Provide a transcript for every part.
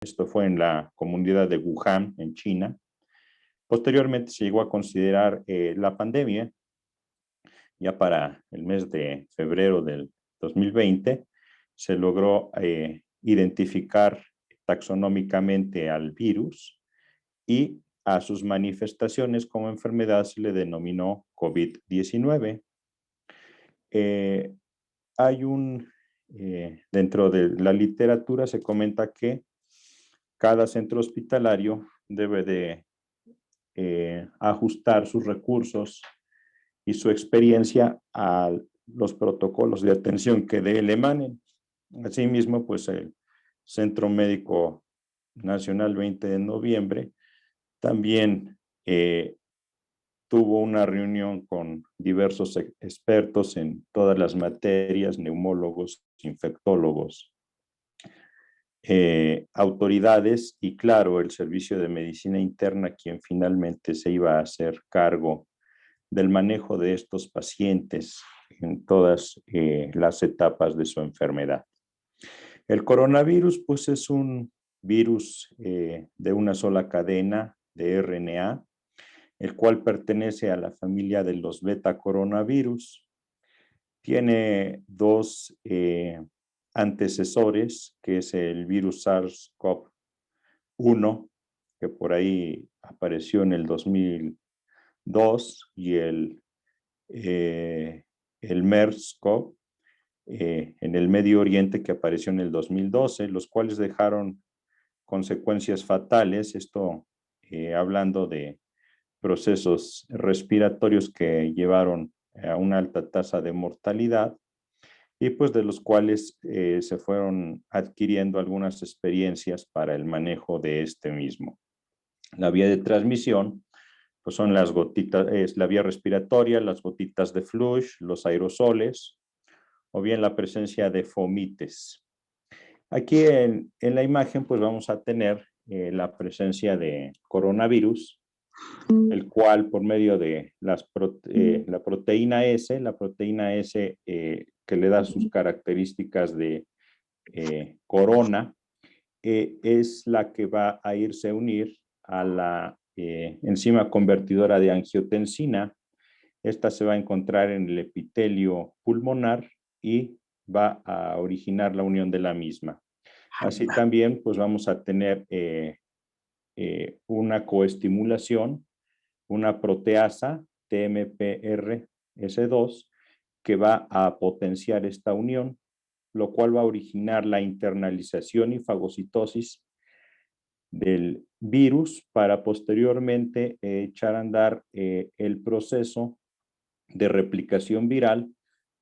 Esto fue en la comunidad de Wuhan, en China. Posteriormente se llegó a considerar la pandemia. Ya para el mes de febrero del 2020 se logró identificar taxonómicamente al virus y a sus manifestaciones como enfermedad se le denominó COVID-19. Eh, hay dentro de la literatura se comenta que cada centro hospitalario debe de ajustar sus recursos y su experiencia a los protocolos de atención que de él emanen. Asimismo, pues el Centro Médico Nacional 20 de noviembre también tuvo una reunión con diversos expertos en todas las materias, neumólogos, infectólogos, autoridades y claro, el Servicio de Medicina Interna, quien finalmente se iba a hacer cargo del manejo de estos pacientes en todas las etapas de su enfermedad. El coronavirus, pues es un virus de una sola cadena de RNA, el cual pertenece a la familia de los beta coronavirus. Tiene dos antecesores, que es el virus SARS-CoV-1, que por ahí apareció en el 2002, y el MERS-CoV en el Medio Oriente, que apareció en el 2012, los cuales dejaron consecuencias fatales, esto hablando de procesos respiratorios que llevaron a una alta tasa de mortalidad y pues de los cuales se fueron adquiriendo algunas experiencias para el manejo de este mismo. La vía de transmisión pues son las gotitas, es la vía respiratoria, las gotitas de flush, los aerosoles o bien la presencia de fomites. Aquí en la imagen pues vamos a tener la presencia de coronavirus, el cual por medio de la proteína S que le da sus características de corona, es la que va a irse a unir a la enzima convertidora de angiotensina. Esta se va a encontrar en el epitelio pulmonar y va a originar la unión de la misma. Así también pues vamos a tener una coestimulación, una proteasa TMPRS2 que va a potenciar esta unión, lo cual va a originar la internalización y fagocitosis del virus para posteriormente echar a andar el proceso de replicación viral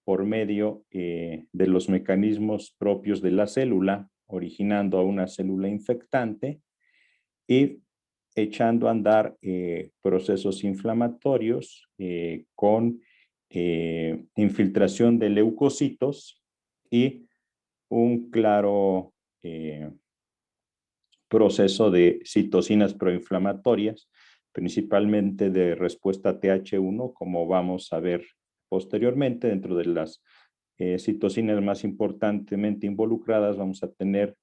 por medio de los mecanismos propios de la célula, originando a una célula infectante y echando a andar procesos inflamatorios con infiltración de leucocitos y un claro proceso de citocinas proinflamatorias, principalmente de respuesta TH1, como vamos a ver posteriormente. Dentro de las citocinas más importantemente involucradas vamos a tener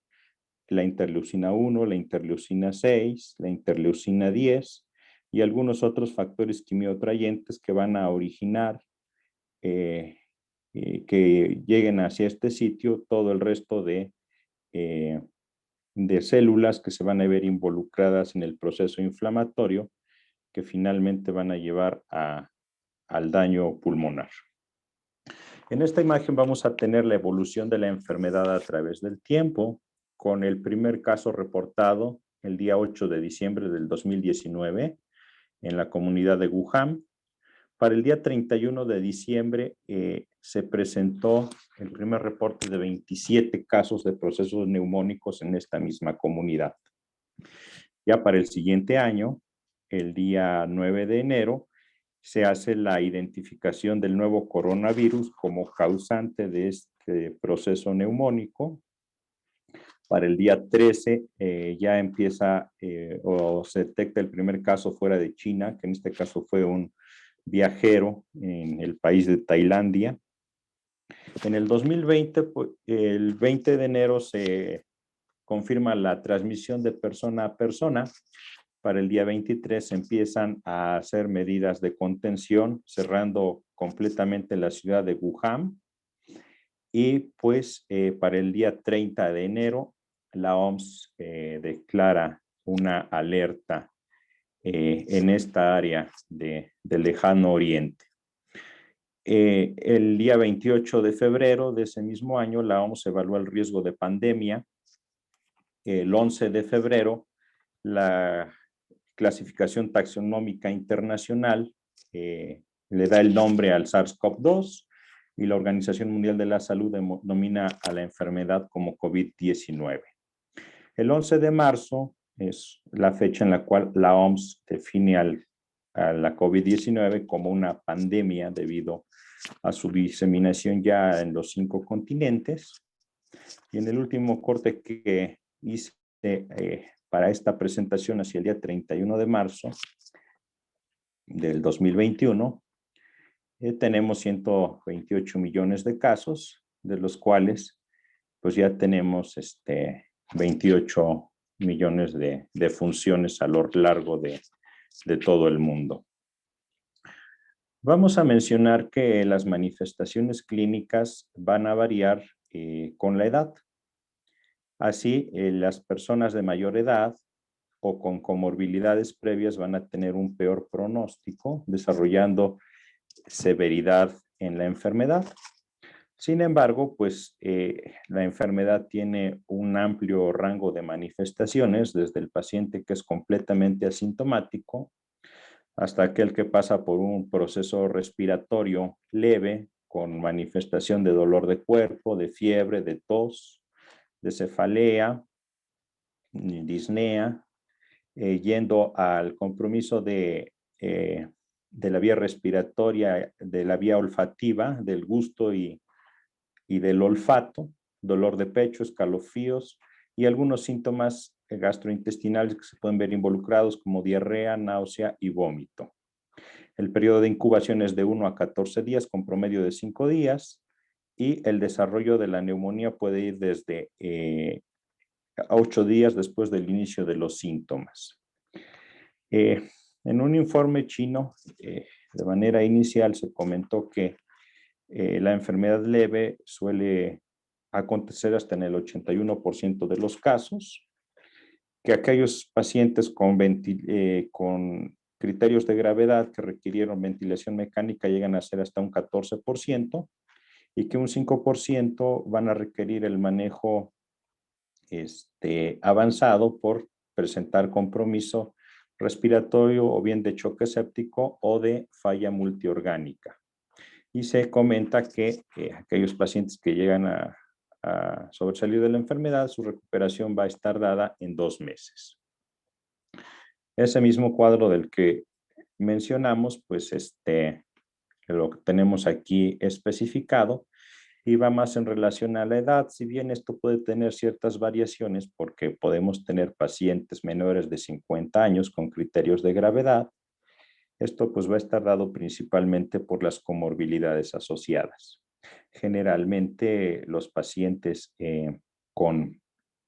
la interleucina 1, la interleucina 6, la interleucina 10 y algunos otros factores quimioatrayentes que van a originar que lleguen hacia este sitio todo el resto de células que se van a ver involucradas en el proceso inflamatorio que finalmente van a llevar al daño pulmonar. En esta imagen vamos a tener la evolución de la enfermedad a través del tiempo, con el primer caso reportado el día 8 de diciembre del 2019 en la comunidad de Wuhan. Para el día 31 de diciembre se presentó el primer reporte de 27 casos de procesos neumónicos en esta misma comunidad. Ya para el siguiente año, el día 9 de enero, se hace la identificación del nuevo coronavirus como causante de este proceso neumónico. Para el día 13 ya empieza o se detecta el primer caso fuera de China, que en este caso fue un viajero en el país de Tailandia. En el 2020, pues, el 20 de enero se confirma la transmisión de persona a persona. Para el día 23 empiezan a hacer medidas de contención, cerrando completamente la ciudad de Wuhan. Y pues para el día 30 de enero, la OMS declara una alerta en esta área del lejano oriente. El día 28 de febrero de ese mismo año, la OMS evalúa el riesgo de pandemia. El 11 de febrero, la clasificación taxonómica internacional le da el nombre al SARS-CoV-2 y la Organización Mundial de la Salud denomina a la enfermedad como COVID-19. El 11 de marzo es la fecha en la cual la OMS define a la COVID-19 como una pandemia debido a su diseminación ya en los 5 continentes. Y en el último corte que hice para esta presentación hacia el día 31 de marzo del 2021, tenemos 128 millones de casos, de los cuales pues ya tenemos 28 millones de funciones a lo largo de todo el mundo. Vamos a mencionar que las manifestaciones clínicas van a variar con la edad. Así, las personas de mayor edad o con comorbilidades previas van a tener un peor pronóstico, desarrollando severidad en la enfermedad. Sin embargo, pues la enfermedad tiene un amplio rango de manifestaciones, desde el paciente que es completamente asintomático hasta aquel que pasa por un proceso respiratorio leve con manifestación de dolor de cuerpo, de fiebre, de tos, de cefalea, disnea, yendo al compromiso de la vía respiratoria, de la vía olfativa, del gusto y del olfato, dolor de pecho, escalofríos y algunos síntomas gastrointestinales que se pueden ver involucrados como diarrea, náusea y vómito. El periodo de incubación es de 1 a 14 días con promedio de 5 días y el desarrollo de la neumonía puede ir desde 8 días después del inicio de los síntomas. En un informe chino, de manera inicial se comentó que la enfermedad leve suele acontecer hasta en el 81% de los casos, que aquellos pacientes con criterios de gravedad que requirieron ventilación mecánica llegan a ser hasta un 14% y que un 5% van a requerir el manejo avanzado por presentar compromiso respiratorio o bien de choque séptico o de falla multiorgánica. Y se comenta que aquellos pacientes que llegan a sobresalir de la enfermedad, su recuperación va a estar dada en 2 meses. Ese mismo cuadro del que mencionamos, pues lo que tenemos aquí especificado y va más en relación a la edad, si bien esto puede tener ciertas variaciones porque podemos tener pacientes menores de 50 años con criterios de gravedad. Esto pues va a estar dado principalmente por las comorbilidades asociadas. Generalmente los pacientes con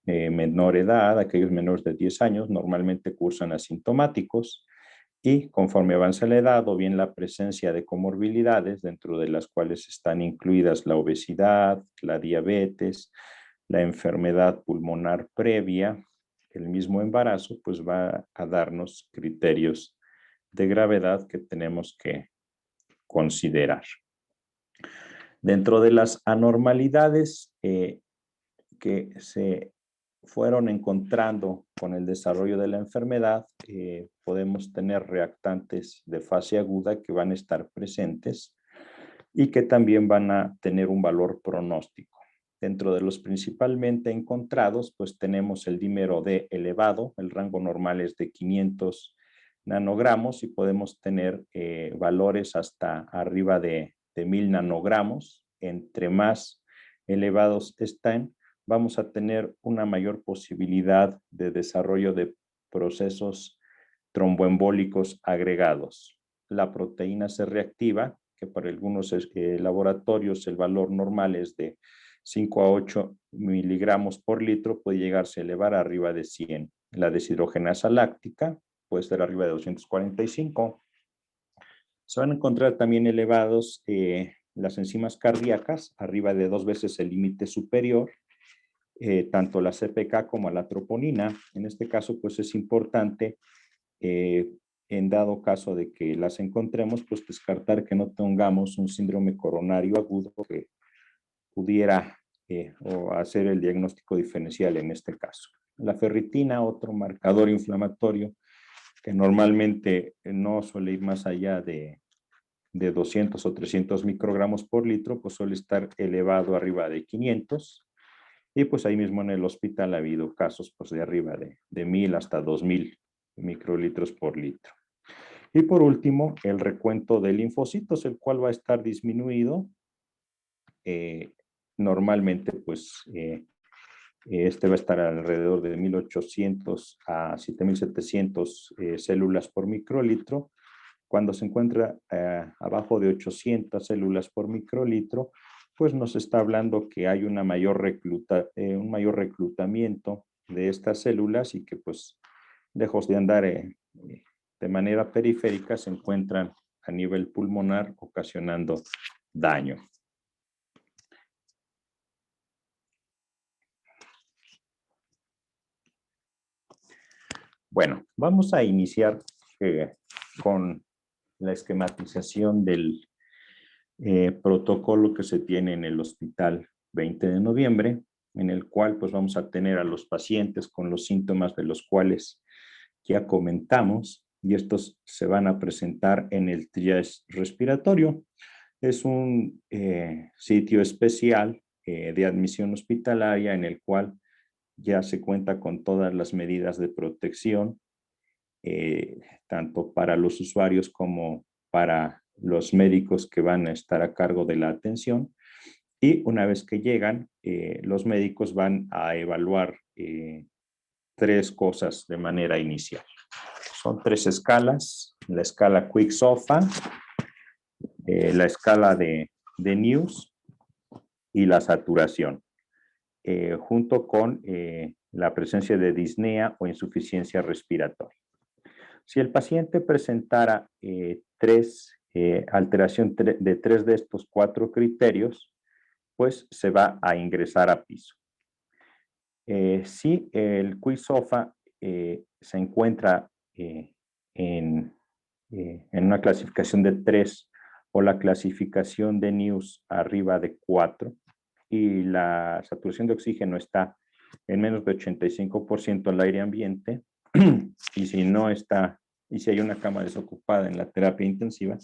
menor edad, aquellos menores de 10 años, normalmente cursan asintomáticos y conforme avanza la edad o bien la presencia de comorbilidades, dentro de las cuales están incluidas la obesidad, la diabetes, la enfermedad pulmonar previa, el mismo embarazo, pues va a darnos criterios de gravedad que tenemos que considerar. Dentro de las anormalidades que se fueron encontrando con el desarrollo de la enfermedad, podemos tener reactantes de fase aguda que van a estar presentes y que también van a tener un valor pronóstico. Dentro de los principalmente encontrados, pues tenemos el dímero D elevado, el rango normal es de 500 nanogramos y podemos tener valores hasta arriba de 1000 nanogramos. Entre más elevados están, vamos a tener una mayor posibilidad de desarrollo de procesos tromboembólicos agregados. La proteína C reactiva, que para algunos laboratorios el valor normal es de 5 a 8 miligramos por litro, puede llegarse a elevar arriba de 100. La deshidrogenasa láctica puede ser arriba de 245. Se van a encontrar también elevados las enzimas cardíacas, arriba de 2 veces el límite superior, tanto la CPK como la troponina. En este caso, pues es importante, en dado caso de que las encontremos, pues descartar que no tengamos un síndrome coronario agudo que pudiera o hacer el diagnóstico diferencial en este caso. La ferritina, otro marcador inflamatorio que normalmente no suele ir más allá de 200 o 300 microgramos por litro, pues suele estar elevado arriba de 500. Y pues ahí mismo en el hospital ha habido casos pues de arriba de 1000 hasta 2000 microlitros por litro. Y por último, el recuento de linfocitos, el cual va a estar disminuido. Normalmente, pues, este va a estar alrededor de 1800 a 7700 células por microlitro. Cuando se encuentra abajo de 800 células por microlitro, pues nos está hablando que hay un mayor reclutamiento de estas células y que pues lejos de andar de manera periférica se encuentran a nivel pulmonar ocasionando daño. Bueno, vamos a iniciar con la esquematización del protocolo que se tiene en el hospital 20 de noviembre, en el cual pues vamos a tener a los pacientes con los síntomas de los cuales ya comentamos, y estos se van a presentar en el triage respiratorio. Es un sitio especial de admisión hospitalaria en el cual ya se cuenta con todas las medidas de protección, tanto para los usuarios como para los médicos que van a estar a cargo de la atención. Y una vez que llegan, los médicos van a evaluar 3 cosas de manera inicial. Son 3 escalas: la escala Quick-SOFA, la escala de News y la saturación, junto con la presencia de disnea o insuficiencia respiratoria. Si el paciente presentara alteración de 3 de estos 4 criterios, pues se va a ingresar a piso. Si el Quick-SOFA se encuentra en una clasificación de 3 o la clasificación de News arriba de 4 y la saturación de oxígeno está en menos de 85% al aire ambiente, y si no está, y si hay una cama desocupada en la terapia intensiva,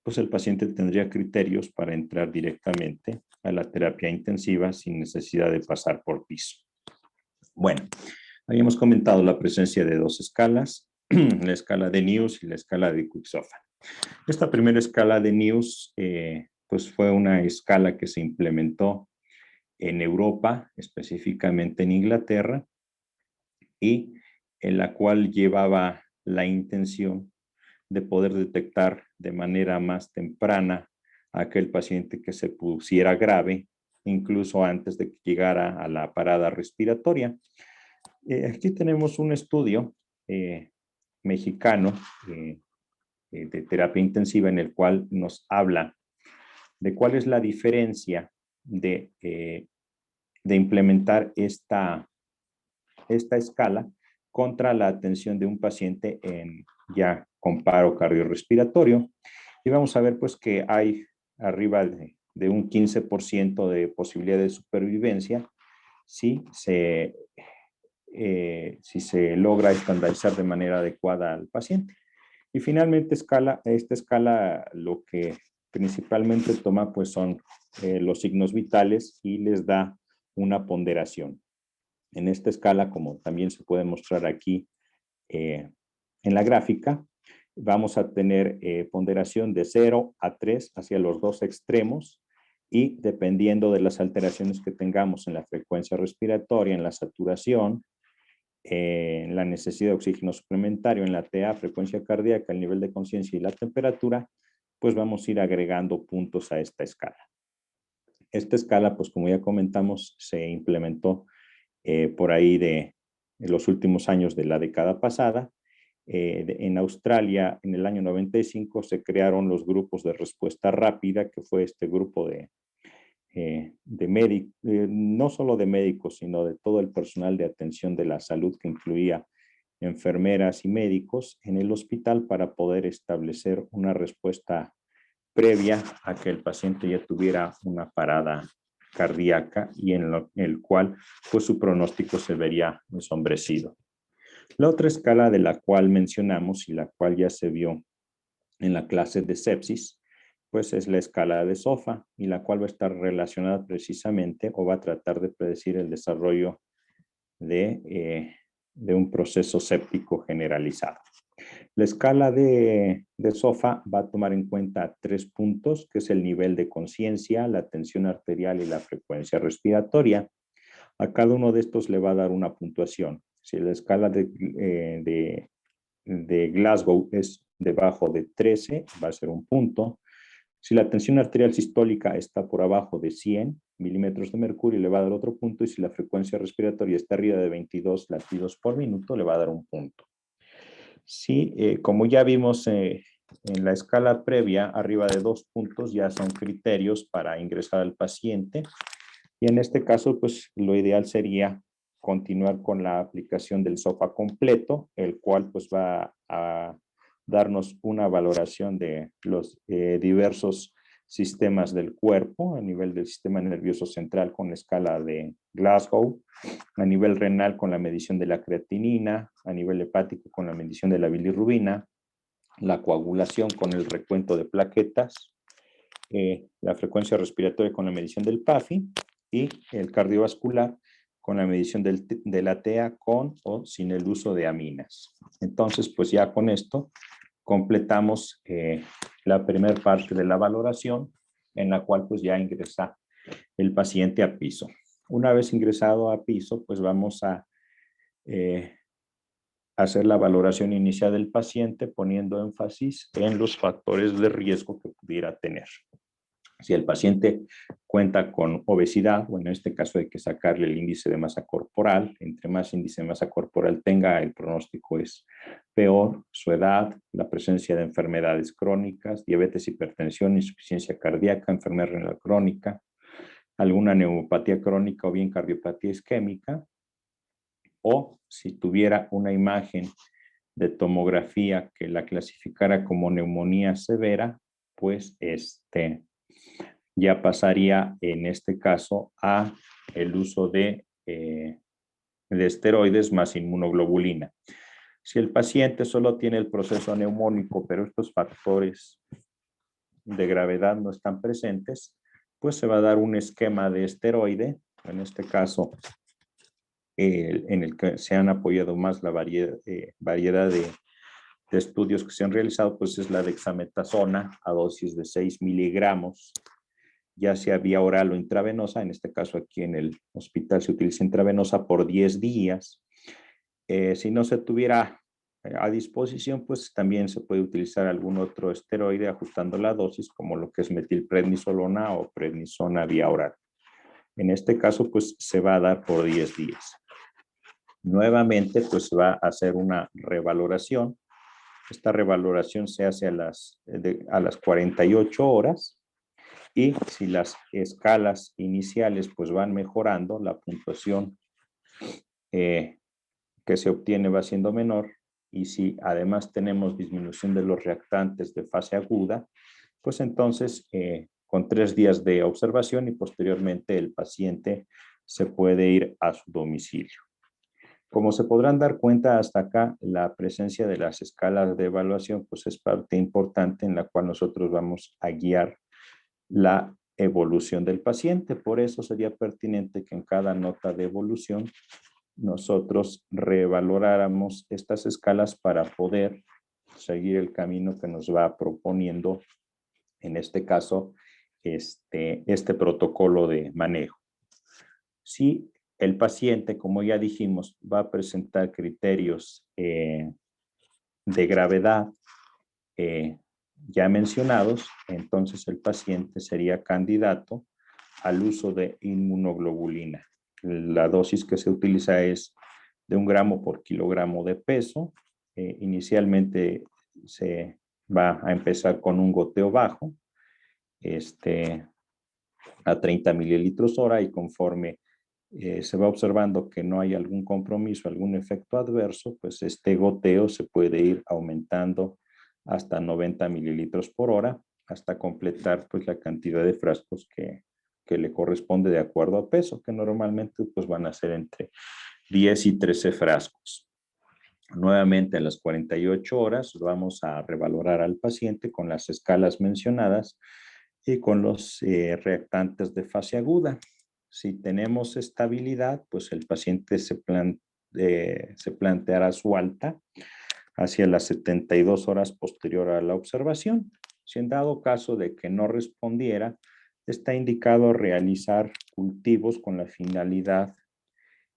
pues el paciente tendría criterios para entrar directamente a la terapia intensiva sin necesidad de pasar por piso. Bueno, habíamos comentado la presencia de 2 escalas, la escala de News y la escala de Quick-SOFA. Esta primera escala de News, pues fue una escala que se implementó en Europa, específicamente en Inglaterra, y en la cual llevaba la intención de poder detectar de manera más temprana a aquel paciente que se pusiera grave, incluso antes de que llegara a la parada respiratoria. Aquí tenemos un estudio mexicano de terapia intensiva en el cual nos habla de cuál es la diferencia de implementar esta escala contra la atención de un paciente ya con paro cardiorrespiratorio. Y vamos a ver pues que hay arriba de un 15% de posibilidad de supervivencia si se logra estandarizar de manera adecuada al paciente. Y finalmente esta escala lo que principalmente toma pues son los signos vitales y les da una ponderación. En esta escala, como también se puede mostrar aquí en la gráfica, vamos a tener ponderación de 0 a 3 hacia los 2 extremos, y dependiendo de las alteraciones que tengamos en la frecuencia respiratoria, en la saturación, en la necesidad de oxígeno suplementario, en la TA, frecuencia cardíaca, el nivel de conciencia y la temperatura, pues vamos a ir agregando puntos a esta escala. Esta escala, pues como ya comentamos, se implementó por ahí de los últimos años de la década pasada. En Australia, en el año 95, se crearon los grupos de respuesta rápida, que fue este grupo de médicos, no solo de médicos, sino de todo el personal de atención de la salud, que incluía enfermeras y médicos en el hospital, para poder establecer una respuesta previa a que el paciente ya tuviera una parada cardíaca y en el cual pues su pronóstico se vería ensombrecido. La otra escala de la cual mencionamos y la cual ya se vio en la clase de sepsis, pues es la escala de SOFA, y la cual va a estar relacionada precisamente o va a tratar de predecir el desarrollo de un proceso séptico generalizado. La escala de SOFA va a tomar en cuenta 3 puntos, que es el nivel de conciencia, la tensión arterial y la frecuencia respiratoria. A cada uno de estos le va a dar una puntuación. Si la escala de Glasgow es debajo de 13, va a ser un punto. Si la tensión arterial sistólica está por abajo de 100 milímetros de mercurio, le va a dar otro punto, y si la frecuencia respiratoria está arriba de 22 latidos por minuto, le va a dar un punto. Sí, como ya vimos en la escala previa, arriba de 2 puntos ya son criterios para ingresar al paciente, y en este caso, pues lo ideal sería continuar con la aplicación del SOFA completo, el cual pues va a darnos una valoración de los diversos sistemas del cuerpo, a nivel del sistema nervioso central con la escala de Glasgow, a nivel renal con la medición de la creatinina, a nivel hepático con la medición de la bilirrubina, la coagulación con el recuento de plaquetas, la frecuencia respiratoria con la medición del PAFI, y el cardiovascular con la medición de la TEA con o sin el uso de aminas. Entonces, pues ya con esto completamos la primera parte de la valoración, en la cual pues ya ingresa el paciente a piso. Una vez ingresado a piso, pues vamos a hacer la valoración inicial del paciente, poniendo énfasis en los factores de riesgo que pudiera tener. Si el paciente cuenta con obesidad, bueno, en este caso hay que sacarle el índice de masa corporal. Entre más índice de masa corporal tenga, el pronóstico es peor. Su edad, la presencia de enfermedades crónicas, diabetes, hipertensión, insuficiencia cardíaca, enfermedad renal crónica, alguna neumopatía crónica o bien cardiopatía isquémica, o si tuviera una imagen de tomografía que la clasificara como neumonía severa, pues ya pasaría en este caso a el uso de esteroides más inmunoglobulina. Si el paciente solo tiene el proceso neumónico, pero estos factores de gravedad no están presentes, pues se va a dar un esquema de esteroide, en este caso en el que se han apoyado más la variedad de estudios que se han realizado, pues es la dexametasona a dosis de 6 miligramos, ya sea vía oral o intravenosa. En este caso aquí en el hospital se utiliza intravenosa por 10 días. Si no se tuviera a disposición, pues también se puede utilizar algún otro esteroide ajustando la dosis, como lo que es metilprednisolona o prednisona vía oral. En este caso, pues se va a dar por 10 días. Nuevamente, pues se va a hacer una revaloración. Esta revaloración se hace a las 48 horas, y si las escalas iniciales pues van mejorando, la puntuación que se obtiene va siendo menor, y si además tenemos disminución de los reactantes de fase aguda, pues entonces con 3 días de observación y posteriormente el paciente se puede ir a su domicilio. Como se podrán dar cuenta hasta acá, la presencia de las escalas de evaluación pues es parte importante en la cual nosotros vamos a guiar la evolución del paciente. Por eso sería pertinente que en cada nota de evolución nosotros revaloráramos estas escalas para poder seguir el camino que nos va proponiendo, en este caso, este protocolo de manejo. Si el paciente, como ya dijimos, va a presentar criterios de gravedad ya mencionados, entonces el paciente sería candidato al uso de inmunoglobulina. La dosis que se utiliza es de 1 gramo por kilogramo de peso. Inicialmente se va a empezar con un goteo bajo, a 30 mililitros hora, y conforme se va observando que no hay algún compromiso, algún efecto adverso, pues este goteo se puede ir aumentando hasta 90 mililitros por hora, hasta completar pues la cantidad de frascos que le corresponde de acuerdo a peso, que normalmente pues van a ser entre 10 y 13 frascos. Nuevamente a las 48 horas vamos a revalorar al paciente con las escalas mencionadas y con los reactantes de fase aguda. Si tenemos estabilidad, pues el paciente se planteará su alta hacia las 72 horas posterior a la observación. Si en dado caso de que no respondiera, está indicado realizar cultivos con la finalidad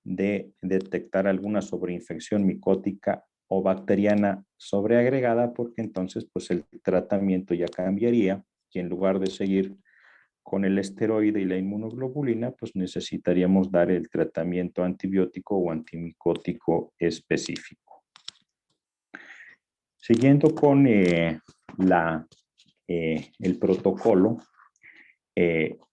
de detectar alguna sobreinfección micótica o bacteriana sobreagregada, porque entonces pues el tratamiento ya cambiaría y en lugar de seguir con el esteroide y la inmunoglobulina, pues necesitaríamos dar el tratamiento antibiótico o antimicótico específico. Siguiendo con el protocolo,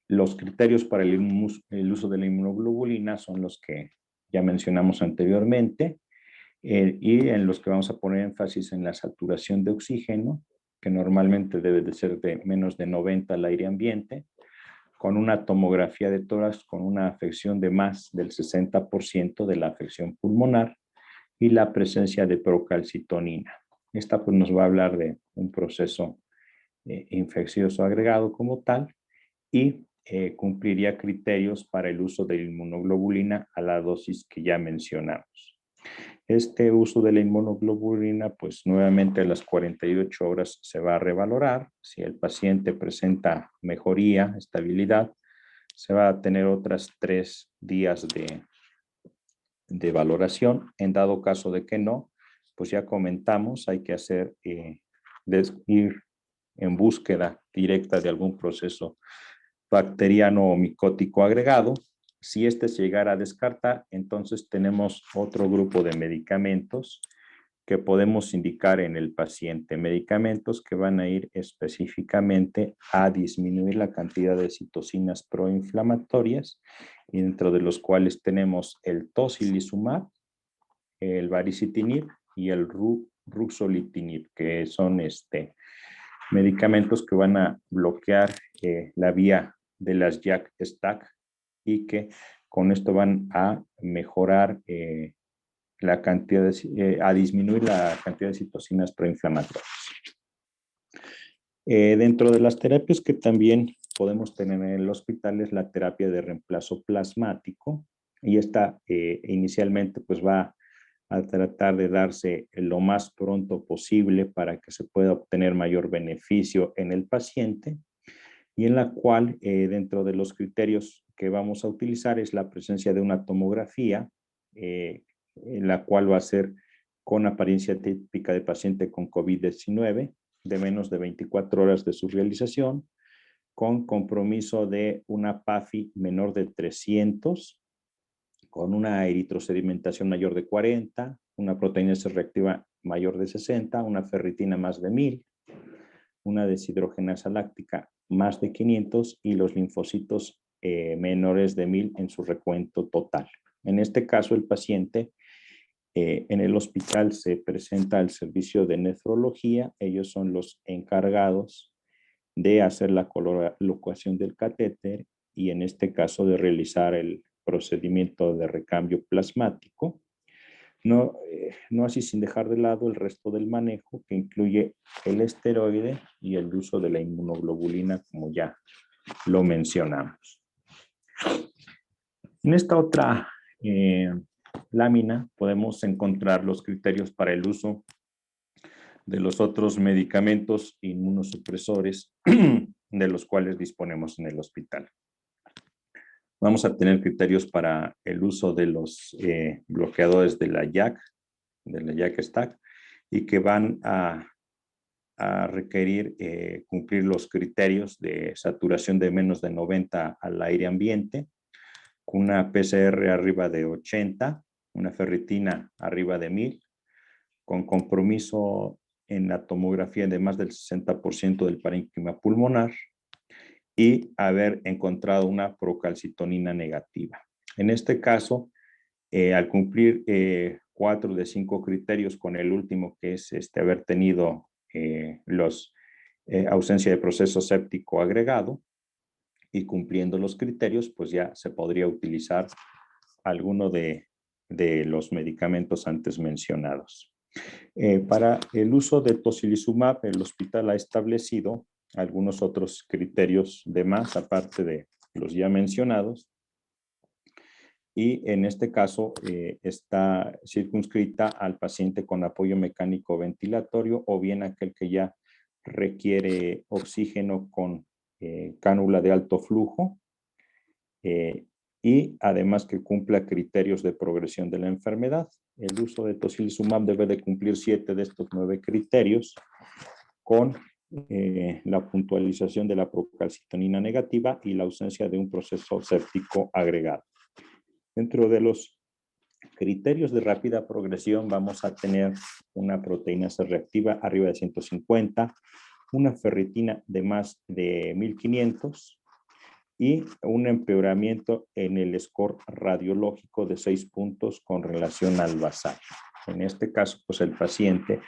los criterios para el uso de la inmunoglobulina son los que ya mencionamos anteriormente, y en los que vamos a poner énfasis en la saturación de oxígeno, que normalmente debe de ser de menos de 90 al aire ambiente, con una tomografía de tórax con una afección de más del 60% de la afección pulmonar y la presencia de procalcitonina. Esta pues nos va a hablar de un proceso infeccioso agregado como tal, y cumpliría criterios para el uso de la inmunoglobulina a la dosis que ya mencionamos. Este uso de la inmunoglobulina, pues nuevamente a las 48 horas se va a revalorar. Si el paciente presenta mejoría, estabilidad, se va a tener otras 3 días de valoración. En dado caso de que no, pues ya comentamos, hay que hacer, ir en búsqueda directa de algún proceso bacteriano o micótico agregado. Si este se llegara a descartar, entonces tenemos otro grupo de medicamentos que podemos indicar en el paciente. Medicamentos que van a ir específicamente a disminuir la cantidad de citocinas proinflamatorias, y dentro de los cuales tenemos el tocilizumab, el baricitinib y el ruxolitinib, que son medicamentos que van a bloquear la vía de las JAK-STAT y que con esto van a mejorar la cantidad a disminuir la cantidad de citocinas proinflamatorias. Dentro de las terapias que también podemos tener en el hospital es la terapia de reemplazo plasmático, y esta inicialmente pues va a tratar de darse lo más pronto posible para que se pueda obtener mayor beneficio en el paciente, y en la cual dentro de los criterios que vamos a utilizar es la presencia de una tomografía, en la cual va a ser con apariencia típica de paciente con COVID-19, de menos de 24 horas de su realización, con compromiso de una PAFI menor de 300, con una eritrosedimentación mayor de 40, una proteína C reactiva mayor de 60, una ferritina más de 1000, una deshidrogenasa láctica más de 500 y los linfocitos menores de 1000 en su recuento total. En este caso, el paciente en el hospital se presenta al servicio de nefrología. Ellos son los encargados de hacer la colocación del catéter y en este caso de realizar el procedimiento de recambio plasmático. No así sin dejar de lado el resto del manejo, que incluye el esteroide y el uso de la inmunoglobulina, como ya lo mencionamos. En esta otra lámina podemos encontrar los criterios para el uso de los otros medicamentos inmunosupresores de los cuales disponemos en el hospital. Vamos a tener criterios para el uso de los bloqueadores de la JAK-STAT, y que van a a requerir cumplir los criterios de saturación de menos de 90 al aire ambiente, con una PCR arriba de 80, una ferritina arriba de 1000, con compromiso en la tomografía de más del 60% del parénquima pulmonar y haber encontrado una procalcitonina negativa. En este caso, al cumplir 4 de 5 criterios con el último, que es haber tenido ausencia de proceso séptico agregado, y cumpliendo los criterios, pues ya se podría utilizar alguno de los medicamentos antes mencionados. Para el uso de tocilizumab, el hospital ha establecido algunos otros criterios de más, aparte de los ya mencionados, y en este caso está circunscrita al paciente con apoyo mecánico ventilatorio o bien aquel que ya requiere oxígeno con cánula de alto flujo, y además que cumpla criterios de progresión de la enfermedad. El uso de tocilizumab debe de cumplir 7 de estos 9 criterios con la puntualización de la procalcitonina negativa y la ausencia de un proceso séptico agregado. Dentro de los criterios de rápida progresión vamos a tener una proteína C reactiva arriba de 150, una ferritina de más de 1500 y un empeoramiento en el score radiológico de 6 puntos con relación al basal. En este caso, pues el paciente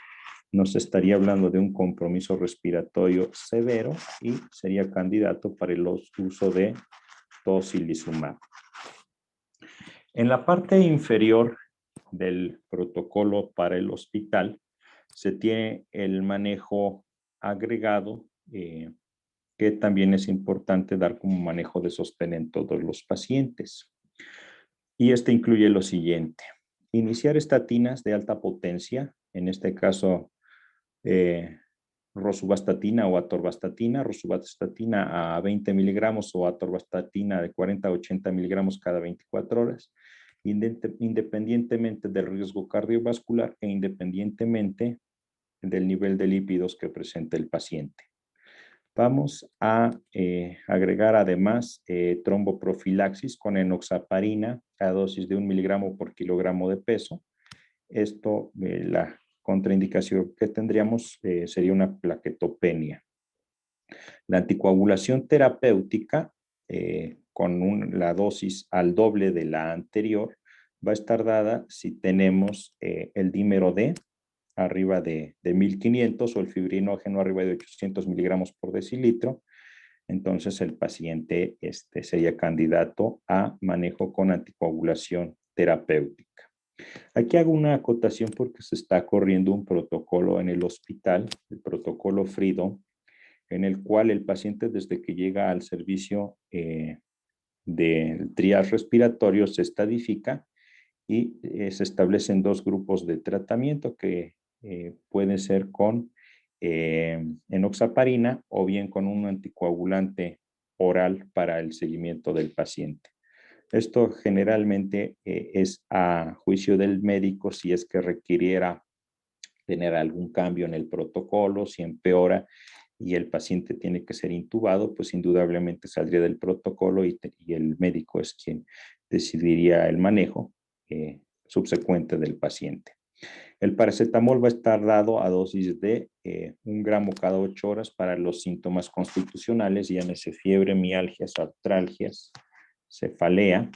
nos estaría hablando de un compromiso respiratorio severo y sería candidato para el uso de tocilizumab. En la parte inferior del protocolo para el hospital se tiene el manejo agregado, que también es importante dar como manejo de sostén en todos los pacientes. Y este incluye lo siguiente: iniciar estatinas de alta potencia, en este caso rosuvastatina o atorvastatina, rosuvastatina a 20 miligramos o atorvastatina de 40 a 80 miligramos cada 24 horas, independientemente del riesgo cardiovascular e independientemente del nivel de lípidos que presente el paciente. Vamos a agregar además tromboprofilaxis con enoxaparina a dosis de 1 miligramo por kilogramo de peso. Esto, la contraindicación que tendríamos sería una plaquetopenia. La anticoagulación terapéutica con la dosis al doble de la anterior va a estar dada si tenemos el dímero D arriba de 1500 o el fibrinógeno arriba de 800 miligramos por decilitro. Entonces el paciente sería candidato a manejo con anticoagulación terapéutica. Aquí hago una acotación porque se está corriendo un protocolo en el hospital, el protocolo FRIDO, en el cual el paciente desde que llega al servicio del triage respiratorio se estadifica y se establecen 2 grupos de tratamiento que pueden ser con enoxaparina o bien con un anticoagulante oral para el seguimiento del paciente. Esto generalmente es a juicio del médico si es que requiriera tener algún cambio en el protocolo, si empeora y el paciente tiene que ser intubado, pues indudablemente saldría del protocolo y el médico es quien decidiría el manejo subsecuente del paciente. El paracetamol va a estar dado a dosis de 1 gramo cada 8 horas para los síntomas constitucionales, llámese fiebre, mialgias, artralgias, cefalea.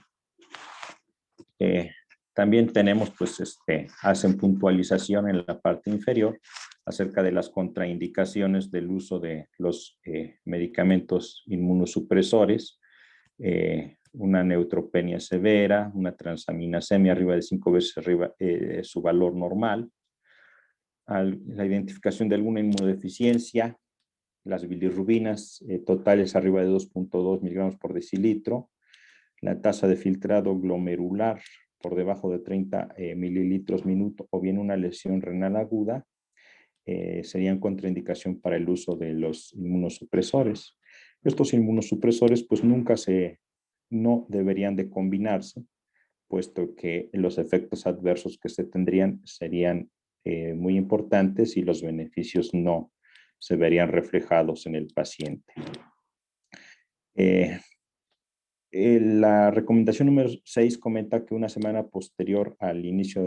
También tenemos, pues, hacen puntualización en la parte inferior acerca de las contraindicaciones del uso de los medicamentos inmunosupresores, una neutropenia severa, una transaminasemia arriba de 5 veces arriba su valor normal, la identificación de alguna inmunodeficiencia, las bilirrubinas totales arriba de 2.2 miligramos por decilitro, la tasa de filtrado glomerular por debajo de 30 mililitros minuto o bien una lesión renal aguda, serían contraindicación para el uso de los inmunosupresores. Estos inmunosupresores pues no deberían de combinarse, puesto que los efectos adversos que se tendrían serían muy importantes y los beneficios no se verían reflejados en el paciente. La recomendación número 6 comenta que una semana posterior al inicio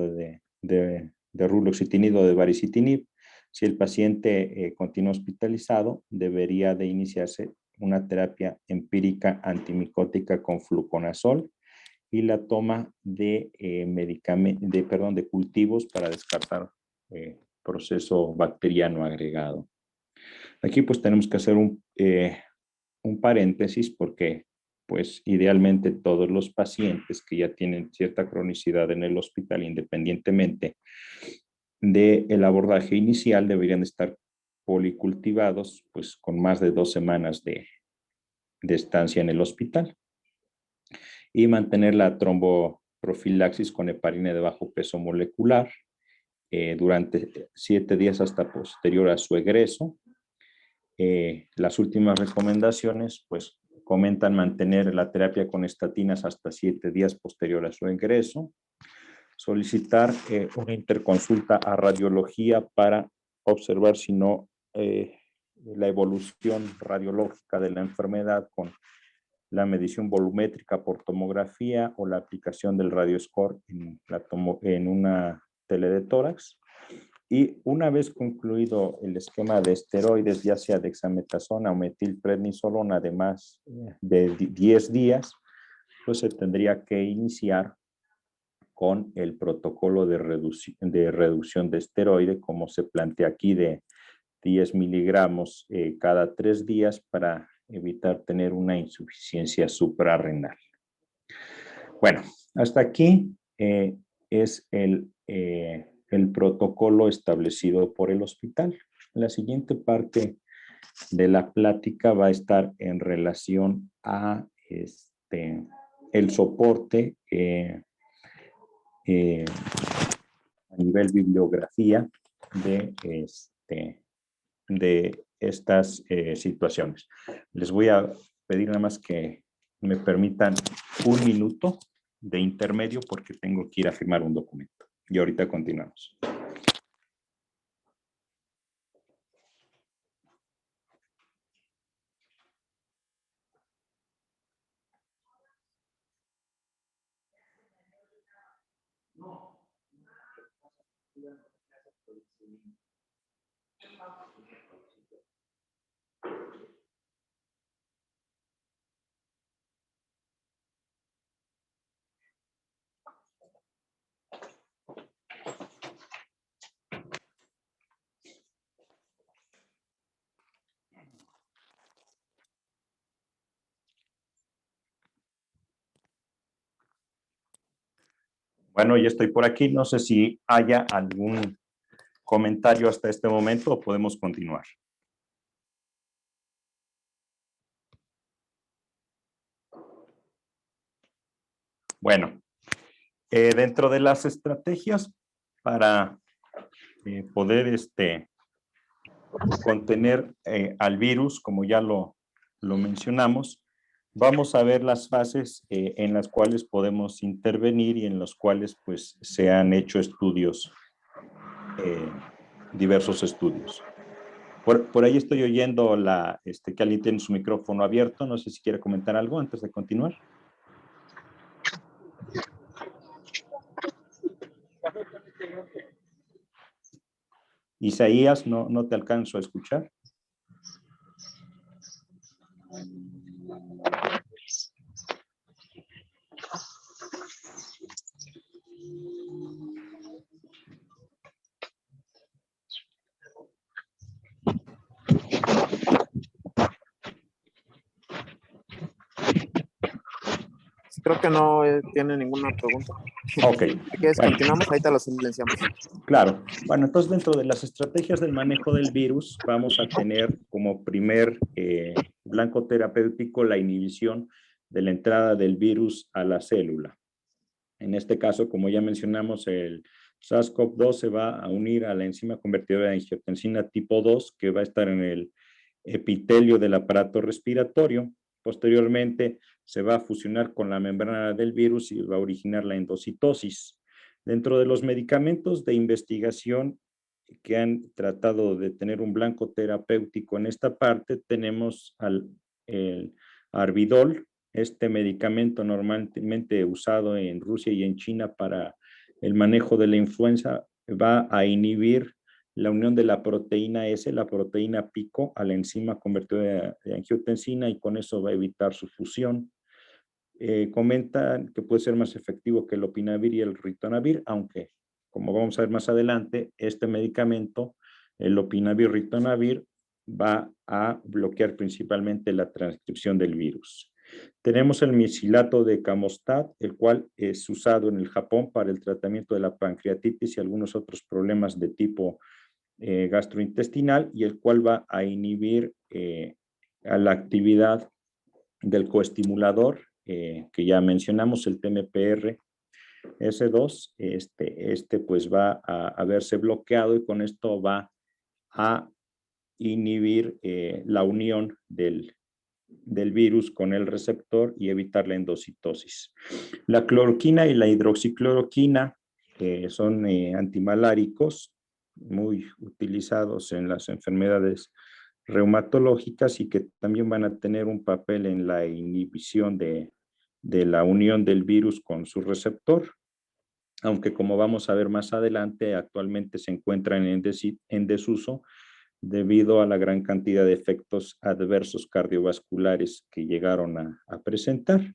de ruloxitinib o de baricitinib, si el paciente continúa hospitalizado, debería de iniciarse una terapia empírica antimicótica con fluconazol y la toma de de cultivos para descartar proceso bacteriano agregado. Aquí pues tenemos que hacer un paréntesis porque pues idealmente todos los pacientes que ya tienen cierta cronicidad en el hospital, independientemente del abordaje inicial, deberían estar policultivados pues con más de 2 semanas de estancia en el hospital y mantener la tromboprofilaxis con heparina de bajo peso molecular durante 7 días hasta posterior a su egreso. Las últimas recomendaciones pues comentan mantener la terapia con estatinas hasta 7 días posterior a su ingreso, solicitar una interconsulta a radiología para observar si no la evolución radiológica de la enfermedad con la medición volumétrica por tomografía o la aplicación del radioscore en una tele de tórax. Y una vez concluido el esquema de esteroides, ya sea dexametasona o metilprednisolona, además de 10 días, pues se tendría que iniciar con el protocolo de reducción de esteroide, como se plantea aquí, de 10 miligramos cada 3 días para evitar tener una insuficiencia suprarrenal. Bueno, hasta aquí es el protocolo establecido por el hospital. La siguiente parte de la plática va a estar en relación a el soporte a nivel bibliografía de estas situaciones. Les voy a pedir nada más que me permitan un minuto de intermedio porque tengo que ir a firmar un documento. Y ahorita continuamos. Bueno, ya estoy por aquí. No sé si haya algún comentario hasta este momento o podemos continuar. Bueno, dentro de las estrategias para poder contener al virus, como ya lo mencionamos, vamos a ver las fases en las cuales podemos intervenir y en las cuales pues se han hecho estudios, diversos estudios. Por ahí estoy oyendo que alguien tiene su micrófono abierto. No sé si quiere comentar algo antes de continuar. Isaías, no te alcanzo a escuchar. Creo que no tiene ninguna pregunta. Ok. Si quieres, bueno, continuamos, ahorita lo silenciamos. Claro. Bueno, entonces dentro de las estrategias del manejo del virus vamos a tener como primer blanco terapéutico la inhibición de la entrada del virus a la célula. En este caso, como ya mencionamos, el SARS-CoV-2 se va a unir a la enzima convertidora de angiotensina tipo 2 que va a estar en el epitelio del aparato respiratorio. Posteriormente se va a fusionar con la membrana del virus y va a originar la endocitosis. Dentro de los medicamentos de investigación que han tratado de tener un blanco terapéutico en esta parte, tenemos el Arbidol, este medicamento normalmente usado en Rusia y en China para el manejo de la influenza, va a inhibir la unión de la proteína S, la proteína pico, a la enzima convertida de angiotensina, y con eso va a evitar su fusión. Comentan que puede ser más efectivo que el lopinavir y el ritonavir, aunque, como vamos a ver más adelante, este medicamento, el lopinavir ritonavir, va a bloquear principalmente la transcripción del virus. Tenemos el micilato de Camostat, el cual es usado en el Japón para el tratamiento de la pancreatitis y algunos otros problemas de tipo gastrointestinal, y el cual va a inhibir a la actividad del coestimulador que ya mencionamos, el TMPR S2, pues va a verse bloqueado, y con esto va a inhibir la unión del virus con el receptor y evitar la endocitosis. La cloroquina y la hidroxicloroquina son antimaláricos muy utilizados en las enfermedades reumatológicas, y que también van a tener un papel en la inhibición de la unión del virus con su receptor, aunque, como vamos a ver más adelante, actualmente se encuentran en desuso debido a la gran cantidad de efectos adversos cardiovasculares que llegaron a presentar.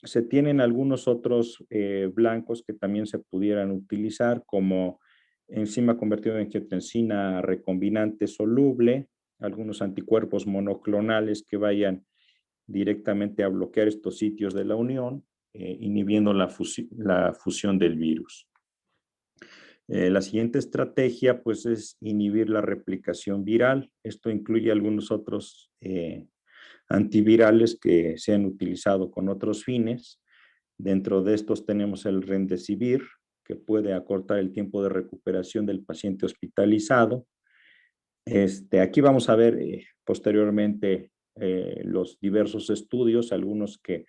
Se tienen algunos otros blancos que también se pudieran utilizar, como enzima convertida en angiotensina recombinante soluble, algunos anticuerpos monoclonales que vayan directamente a bloquear estos sitios de la unión, inhibiendo la fusión del virus. La siguiente estrategia, pues, es inhibir la replicación viral. Esto incluye algunos otros antivirales que se han utilizado con otros fines. Dentro de estos tenemos el Remdesivir, que puede acortar el tiempo de recuperación del paciente hospitalizado. Aquí vamos a ver posteriormente los diversos estudios, algunos que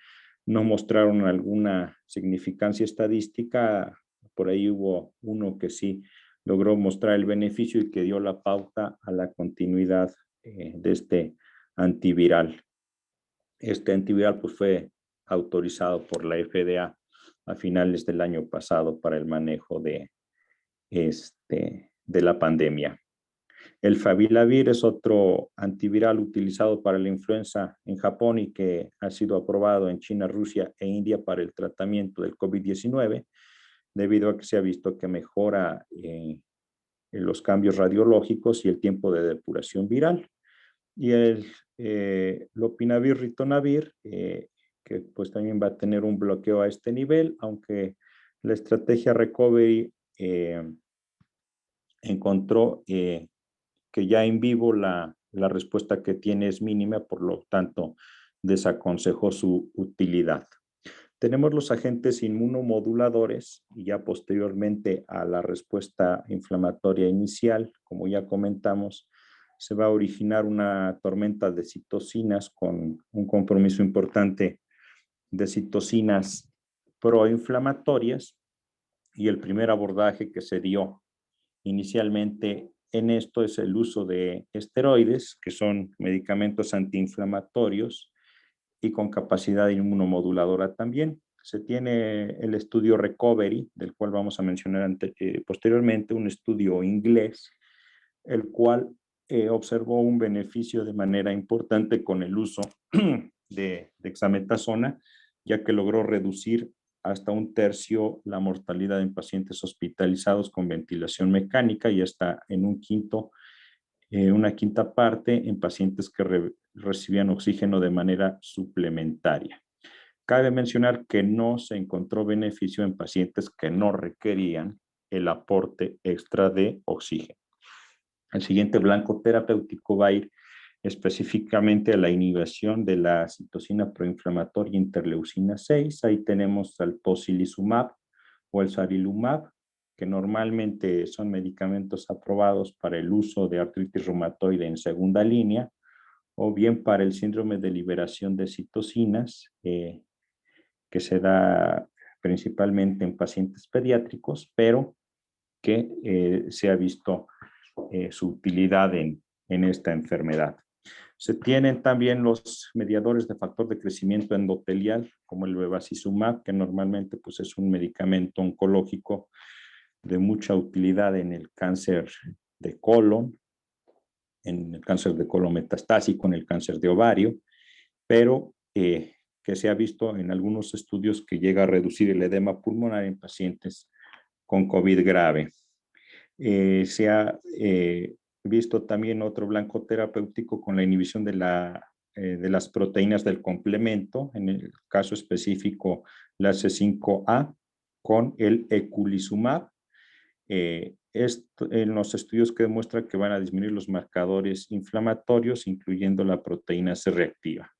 no mostraron alguna significancia estadística. Por ahí hubo uno que sí logró mostrar el beneficio y que dio la pauta a la continuidad de este antiviral. Este antiviral, pues, fue autorizado por la FDA a finales del año pasado para el manejo de la pandemia. El Favilavir es otro antiviral utilizado para la influenza en Japón y que ha sido aprobado en China, Rusia e India para el tratamiento del COVID-19, debido a que se ha visto que mejora los cambios radiológicos y el tiempo de depuración viral. Y el lopinavir ritonavir, que pues también va a tener un bloqueo a este nivel, aunque la estrategia recovery encontró que ya en vivo la respuesta que tiene es mínima, por lo tanto desaconsejó su utilidad. Tenemos los agentes inmunomoduladores, y ya posteriormente a la respuesta inflamatoria inicial, como ya comentamos, se va a originar una tormenta de citocinas con un compromiso importante de citocinas proinflamatorias, y el primer abordaje que se dio inicialmente en esto es el uso de esteroides, que son medicamentos antiinflamatorios y con capacidad inmunomoduladora también. Se tiene el estudio Recovery, del cual vamos a mencionar posteriormente, un estudio inglés, el cual observó un beneficio de manera importante con el uso de dexametasona, ya que logró reducir hasta un tercio la mortalidad en pacientes hospitalizados con ventilación mecánica, y hasta en una quinta parte en pacientes que recibían oxígeno de manera suplementaria. Cabe mencionar que no se encontró beneficio en pacientes que no requerían el aporte extra de oxígeno. El siguiente blanco terapéutico va a ir específicamente a la inhibición de la citocina proinflamatoria interleucina 6. Ahí tenemos al tocilizumab o el sarilumab, que normalmente son medicamentos aprobados para el uso de artritis reumatoide en segunda línea, o bien para el síndrome de liberación de citocinas, que se da principalmente en pacientes pediátricos, pero que se ha visto su utilidad en esta enfermedad. Se tienen también los mediadores de factor de crecimiento endotelial, como el bevacizumab, que normalmente pues, es un medicamento oncológico de mucha utilidad en el cáncer de colon, en el cáncer de colon metastásico, en el cáncer de ovario, pero que se ha visto en algunos estudios que llega a reducir el edema pulmonar en pacientes con COVID grave. Se ha visto también otro blanco terapéutico con la inhibición de las proteínas del complemento, en el caso específico la C5A, con el eculizumab. En los estudios que demuestran que van a disminuir los marcadores inflamatorios, incluyendo la proteína C reactiva.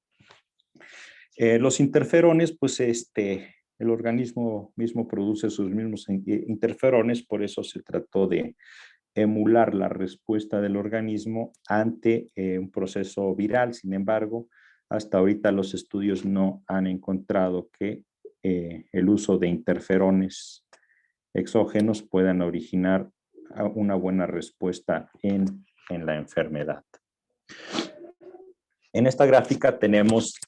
Los interferones, pues el organismo mismo produce sus mismos interferones, por eso se trató de emular la respuesta del organismo ante un proceso viral. Sin embargo, hasta ahorita los estudios no han encontrado que el uso de interferones exógenos puedan originar una buena respuesta en la enfermedad. En esta gráfica tenemos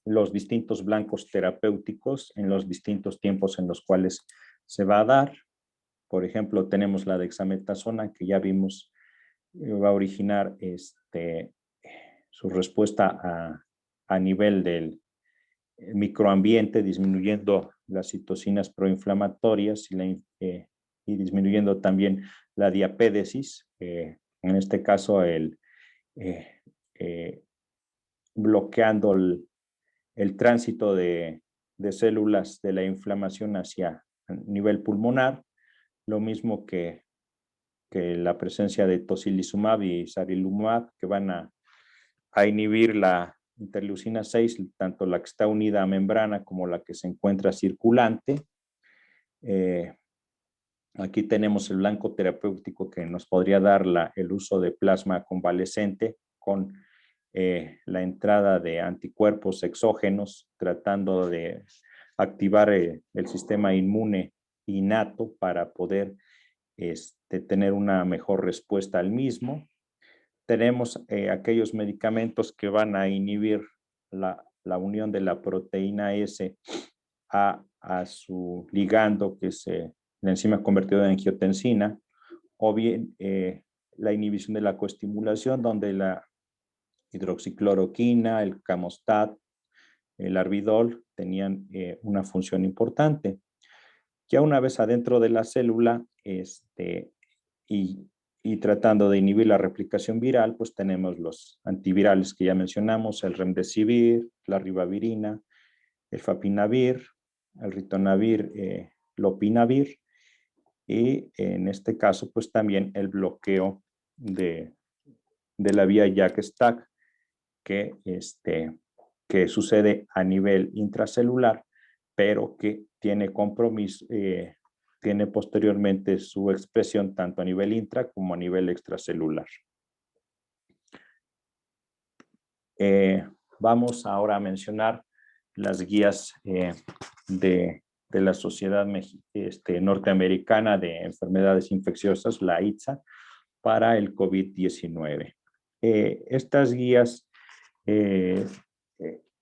los distintos blancos terapéuticos en los distintos tiempos en los cuales se va a dar. Por ejemplo, tenemos la dexametasona, que ya vimos va a originar su respuesta a nivel del microambiente, disminuyendo las citocinas proinflamatorias y disminuyendo también la diapédesis. En este caso, bloqueando el tránsito de células de la inflamación hacia nivel pulmonar, lo mismo que la presencia de tocilizumab y sarilumab, que van a inhibir la interleucina 6, tanto la que está unida a membrana como la que se encuentra circulante. Aquí tenemos el blanco terapéutico que nos podría dar el uso de plasma convalescente con la entrada de anticuerpos exógenos, tratando de activar el sistema inmune innato para poder tener una mejor respuesta al mismo. Tenemos aquellos medicamentos que van a inhibir la unión de la proteína S a su ligando, que es la enzima convertida en angiotensina, o bien la inhibición de la coestimulación, donde la hidroxicloroquina, el Camostat, el Arbidol tenían una función importante. Ya una vez adentro de la célula y tratando de inhibir la replicación viral, pues tenemos los antivirales que ya mencionamos, el remdesivir, la ribavirina, el fapinavir, el ritonavir, lopinavir, y en este caso, pues también el bloqueo de la vía JAK-STAT, que sucede a nivel intracelular, pero que tiene compromiso, tiene posteriormente su expresión tanto a nivel intra como a nivel extracelular. Vamos ahora a mencionar las guías de la Sociedad Norteamericana de Enfermedades Infecciosas, la ITSA, para el COVID-19. Estas guías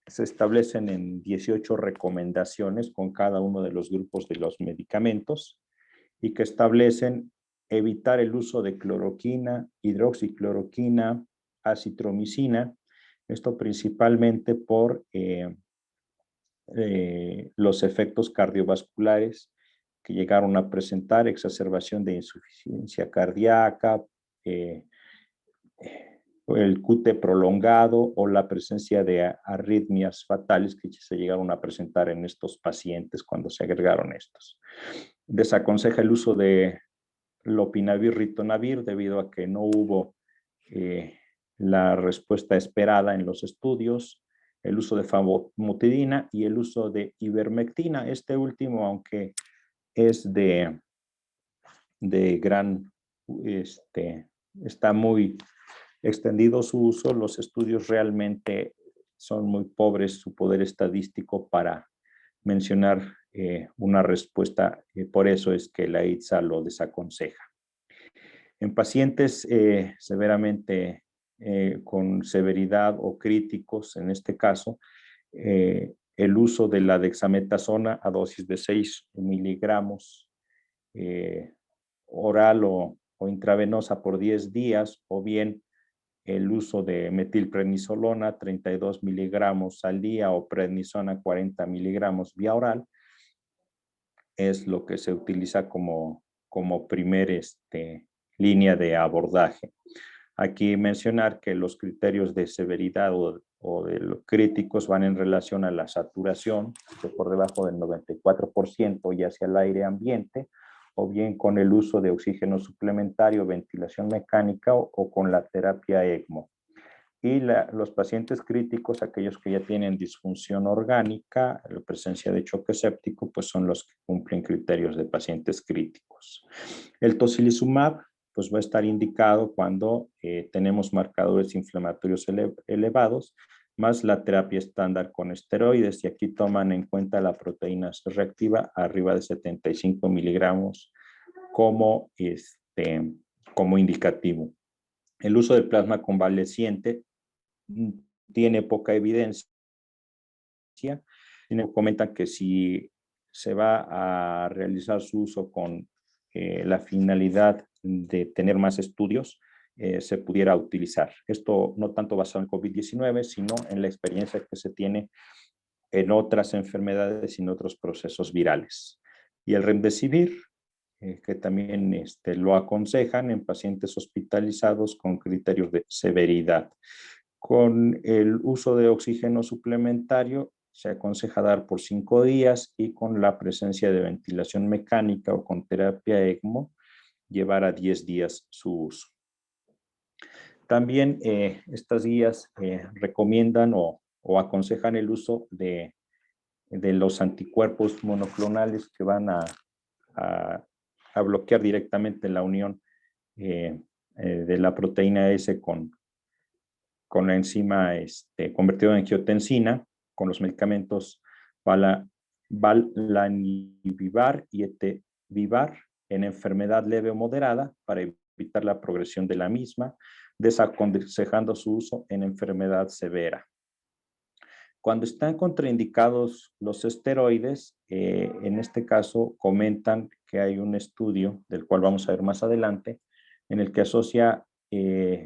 se establecen en 18 recomendaciones con cada uno de los grupos de los medicamentos y que establecen evitar el uso de cloroquina, hidroxicloroquina, acitromicina, esto principalmente por los efectos cardiovasculares que llegaron a presentar, exacerbación de insuficiencia cardíaca, el QT prolongado o la presencia de arritmias fatales que se llegaron a presentar en estos pacientes cuando se agregaron estos. Desaconseja el uso de lopinavir, ritonavir, debido a que no hubo la respuesta esperada en los estudios, el uso de famotidina y el uso de ivermectina. Este último, aunque es de gran, está muy extendido su uso, los estudios realmente son muy pobres, su poder estadístico para mencionar una respuesta, por eso es que la ITSA lo desaconseja. En pacientes severamente con severidad o críticos, en este caso, el uso de la dexametasona a dosis de 6 miligramos oral o intravenosa por 10 días, o bien el uso de metilprednisolona 32 miligramos al día o prednisona 40 miligramos vía oral, es lo que se utiliza como primer línea de abordaje. Aquí mencionar que los criterios de severidad o de los críticos van en relación a la saturación, que por debajo del 94% y hacia el aire ambiente, o bien con el uso de oxígeno suplementario, ventilación mecánica o con la terapia ECMO. Y los pacientes críticos, aquellos que ya tienen disfunción orgánica, la presencia de choque séptico, pues son los que cumplen criterios de pacientes críticos. El tocilizumab pues va a estar indicado cuando tenemos marcadores inflamatorios elevados, más la terapia estándar con esteroides, y aquí toman en cuenta la proteína C reactiva arriba de 75 miligramos como indicativo. El uso del plasma convaleciente tiene poca evidencia. Comentan que si se va a realizar su uso con la finalidad de tener más estudios, se pudiera utilizar. Esto no tanto basado en COVID-19, sino en la experiencia que se tiene en otras enfermedades y en otros procesos virales. Y el remdesivir, que también lo aconsejan en pacientes hospitalizados con criterios de severidad. Con el uso de oxígeno suplementario se aconseja dar por 5 días, y con la presencia de ventilación mecánica o con terapia ECMO, llevar a 10 días su uso. También estas guías recomiendan o aconsejan el uso de los anticuerpos monoclonales que van a bloquear directamente la unión de la proteína S con la enzima convertido en angiotensina, con los medicamentos Valanivivar y Etevivar en enfermedad leve o moderada para evitar la progresión de la misma, desaconsejando su uso en enfermedad severa. Cuando están contraindicados los esteroides, en este caso comentan que hay un estudio, del cual vamos a ver más adelante, en el que asocia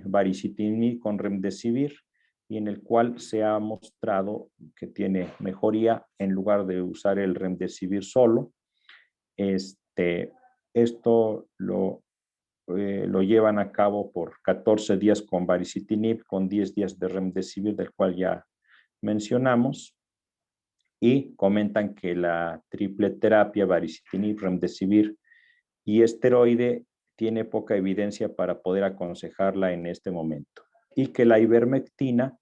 baricitinib con remdesivir, y en el cual se ha mostrado que tiene mejoría en lugar de usar el remdesivir solo. Esto lo llevan a cabo por 14 días con baricitinib, con 10 días de remdesivir, del cual ya mencionamos, y comentan que la triple terapia baricitinib, remdesivir y esteroide tiene poca evidencia para poder aconsejarla en este momento, y que la ivermectina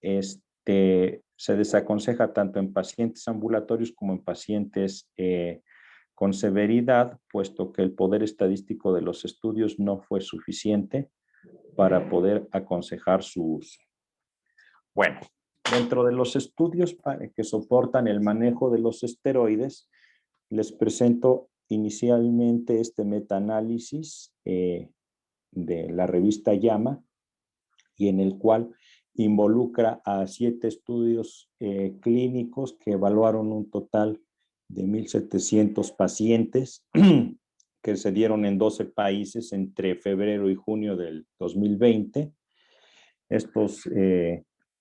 se desaconseja tanto en pacientes ambulatorios como en pacientes con severidad, puesto que el poder estadístico de los estudios no fue suficiente para poder aconsejar su uso. Bueno, dentro de los estudios que soportan el manejo de los esteroides, les presento inicialmente este metaanálisis de la revista JAMA, y en el cual involucra a 7 estudios clínicos que evaluaron un total de 1,700 pacientes que se dieron en 12 países entre febrero y junio del 2020. Estos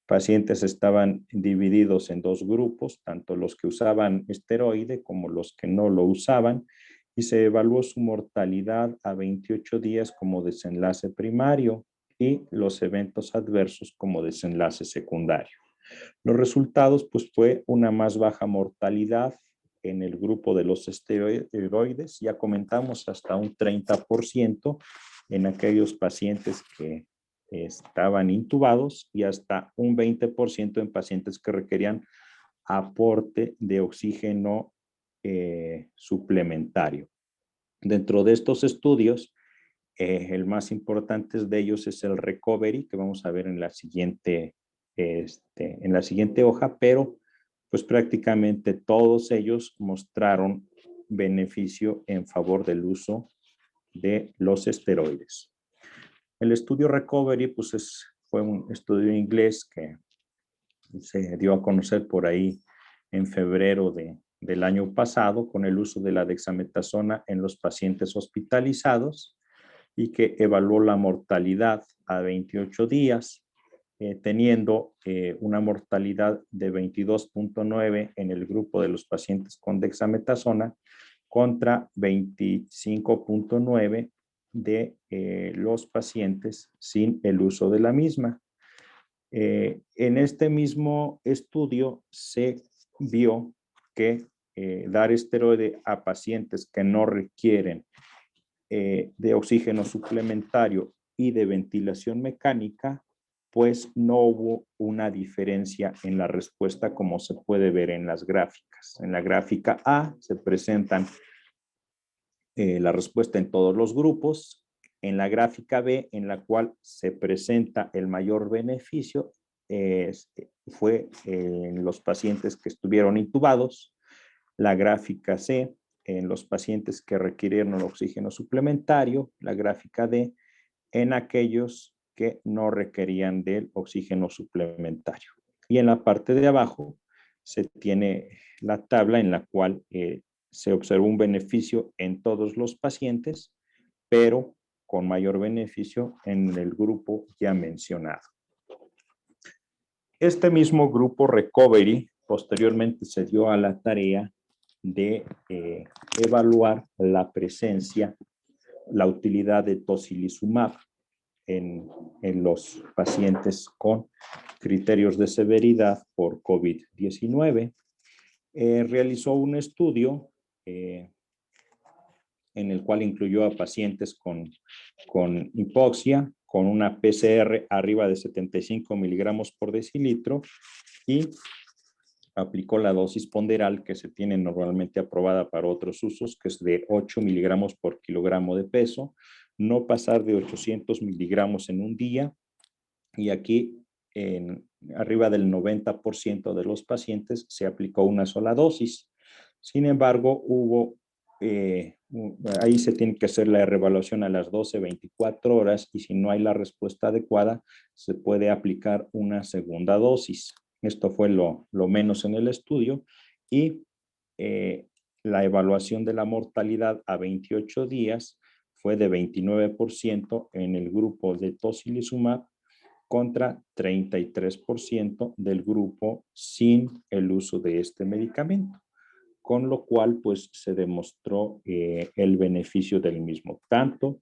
pacientes estaban divididos en 2 grupos, tanto los que usaban esteroide como los que no lo usaban, y se evaluó su mortalidad a 28 días como desenlace primario y los eventos adversos como desenlace secundario. Los resultados, pues, fue una más baja mortalidad en el grupo de los esteroides, ya comentamos hasta un 30% en aquellos pacientes que estaban intubados, y hasta un 20% en pacientes que requerían aporte de oxígeno suplementario. Dentro de estos estudios, el más importante de ellos es el recovery, que vamos a ver en la siguiente hoja, pero pues prácticamente todos ellos mostraron beneficio en favor del uso de los esteroides. El estudio Recovery, pues fue un estudio inglés que se dio a conocer por ahí en febrero del año pasado con el uso de la dexametasona en los pacientes hospitalizados y que evaluó la mortalidad a 28 días, teniendo una mortalidad de 22.9 en el grupo de los pacientes con dexametasona contra 25.9 de los pacientes sin el uso de la misma. En este mismo estudio se vio que dar esteroide a pacientes que no requieren de oxígeno suplementario y de ventilación mecánica, pues no hubo una diferencia en la respuesta como se puede ver en las gráficas. En la gráfica A se presentan la respuesta en todos los grupos. En la gráfica B, en la cual se presenta el mayor beneficio, fue en los pacientes que estuvieron intubados. La gráfica C, en los pacientes que requirieron oxígeno suplementario. La gráfica D, en aquellos que no requerían del oxígeno suplementario. Y en la parte de abajo se tiene la tabla en la cual se observó un beneficio en todos los pacientes, pero con mayor beneficio en el grupo ya mencionado. Este mismo grupo Recovery posteriormente se dio a la tarea de evaluar la presencia, la utilidad de tocilizumab en los pacientes con criterios de severidad por COVID-19. Realizó un estudio en el cual incluyó a pacientes con hipoxia, con una PCR arriba de 75 miligramos por decilitro y aplicó la dosis ponderal que se tiene normalmente aprobada para otros usos, que es de 8 miligramos por kilogramo de peso, no pasar de 800 miligramos en un día, y aquí arriba del 90% de los pacientes se aplicó una sola dosis. Sin embargo, ahí se tiene que hacer la reevaluación a las 12, 24 horas y si no hay la respuesta adecuada, se puede aplicar una segunda dosis. Esto fue lo menos en el estudio y la evaluación de la mortalidad a 28 días fue de 29% en el grupo de tocilizumab contra 33% del grupo sin el uso de este medicamento, con lo cual pues se demostró el beneficio del mismo, tanto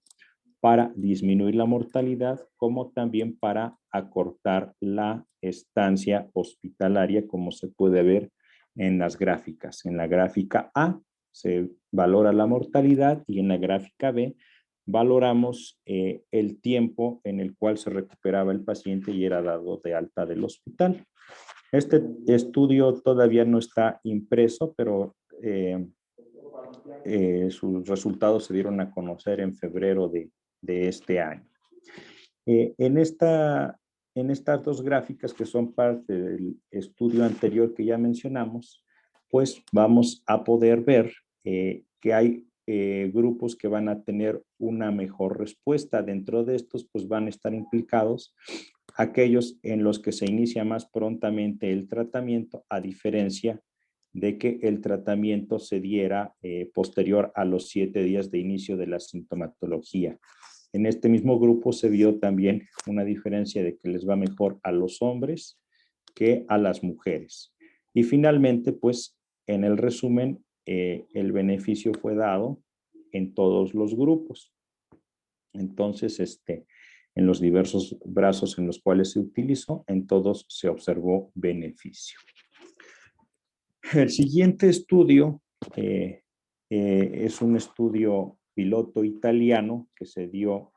para disminuir la mortalidad como también para acortar la estancia hospitalaria, como se puede ver en las gráficas. En la gráfica A se valora la mortalidad y en la gráfica B valoramos el tiempo en el cual se recuperaba el paciente y era dado de alta del hospital. Este estudio todavía no está impreso, pero sus resultados se dieron a conocer en febrero de este año. En estas dos gráficas que son parte del estudio anterior que ya mencionamos, pues vamos a poder ver que hay grupos que van a tener una mejor respuesta. Dentro de estos, pues van a estar implicados aquellos en los que se inicia más prontamente el tratamiento, a diferencia de que el tratamiento se diera posterior a los 7 días de inicio de la sintomatología. En este mismo grupo se vio también una diferencia de que les va mejor a los hombres que a las mujeres. Y finalmente, pues, en el resumen, el beneficio fue dado en todos los grupos. Entonces, en los diversos brazos en los cuales se utilizó, en todos se observó beneficio. El siguiente estudio es un estudio piloto italiano que se dio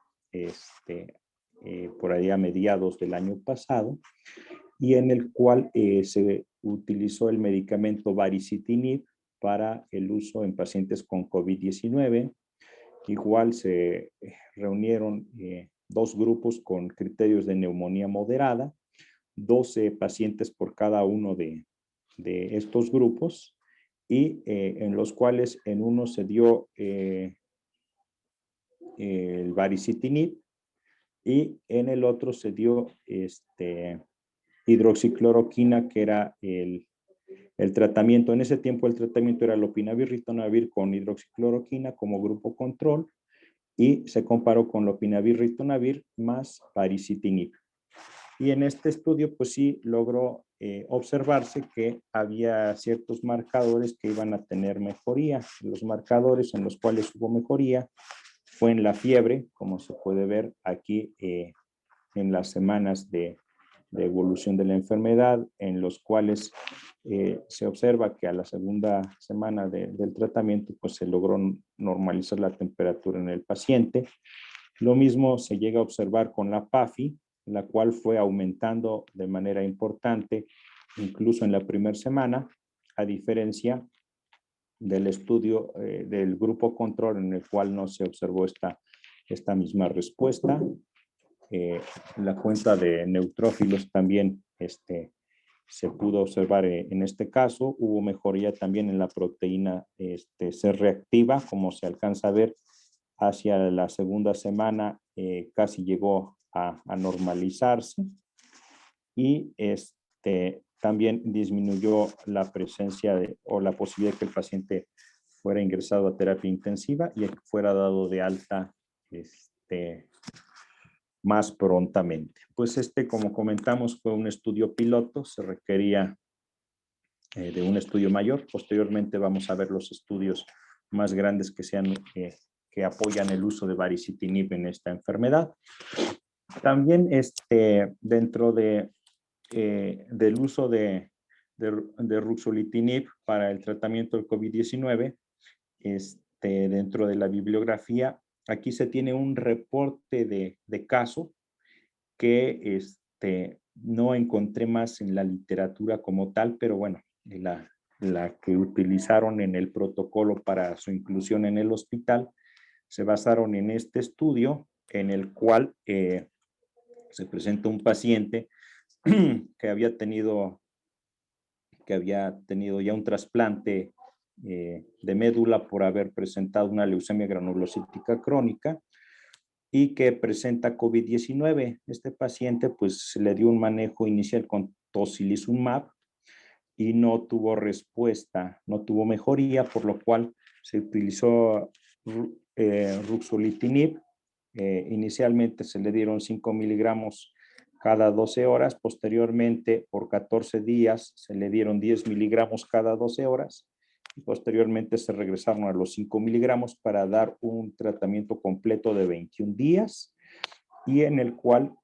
por ahí a mediados del año pasado y en el cual se utilizó el medicamento baricitinib para el uso en pacientes con COVID-19. Igual se reunieron dos grupos con criterios de neumonía moderada, 12 pacientes por cada uno de de estos grupos y en los cuales en uno se dio el baricitinib y en el otro se dio hidroxicloroquina, que era el tratamiento. En ese tiempo el tratamiento era lopinavir, ritonavir con hidroxicloroquina como grupo control y se comparó con lopinavir, ritonavir más baricitinib. Y en este estudio pues sí logró observarse que había ciertos marcadores que iban a tener mejoría. Los marcadores en los cuales hubo mejoría fue en la fiebre, como se puede ver aquí en las semanas de evolución de la enfermedad, en los cuales se observa que a la segunda semana del tratamiento pues se logró normalizar la temperatura en el paciente. Lo mismo se llega a observar con la PAFI, la cual fue aumentando de manera importante incluso en la primera semana, a diferencia del estudio del grupo control en el cual no se observó esta misma respuesta. La cuenta de neutrófilos también se pudo observar en este caso. Hubo mejoría también en la proteína C reactiva, como se alcanza a ver hacia la segunda semana, casi llegó a normalizarse y también disminuyó la presencia o la posibilidad de que el paciente fuera ingresado a terapia intensiva y fuera dado de alta más prontamente. Pues como comentamos, fue un estudio piloto, se requería de un estudio mayor. Posteriormente vamos a ver los estudios más grandes que apoyan el uso de baricitinib en esta enfermedad. También dentro del uso de ruxolitinib para el tratamiento del COVID-19, dentro de la bibliografía, aquí se tiene un reporte de caso que no encontré más en la literatura como tal, pero bueno, la que utilizaron en el protocolo para su inclusión en el hospital, se basaron en este estudio en el cual se presenta un paciente que había tenido ya un trasplante de médula por haber presentado una leucemia granulocítica crónica y que presenta COVID-19. Este paciente pues le dio un manejo inicial con tocilizumab y no tuvo respuesta, no tuvo mejoría, por lo cual se utilizó ruxolitinib. Inicialmente se le dieron 5 miligramos cada 12 horas, posteriormente por 14 días se le dieron 10 miligramos cada 12 horas y posteriormente se regresaron a los 5 miligramos para dar un tratamiento completo de 21 días y en el cual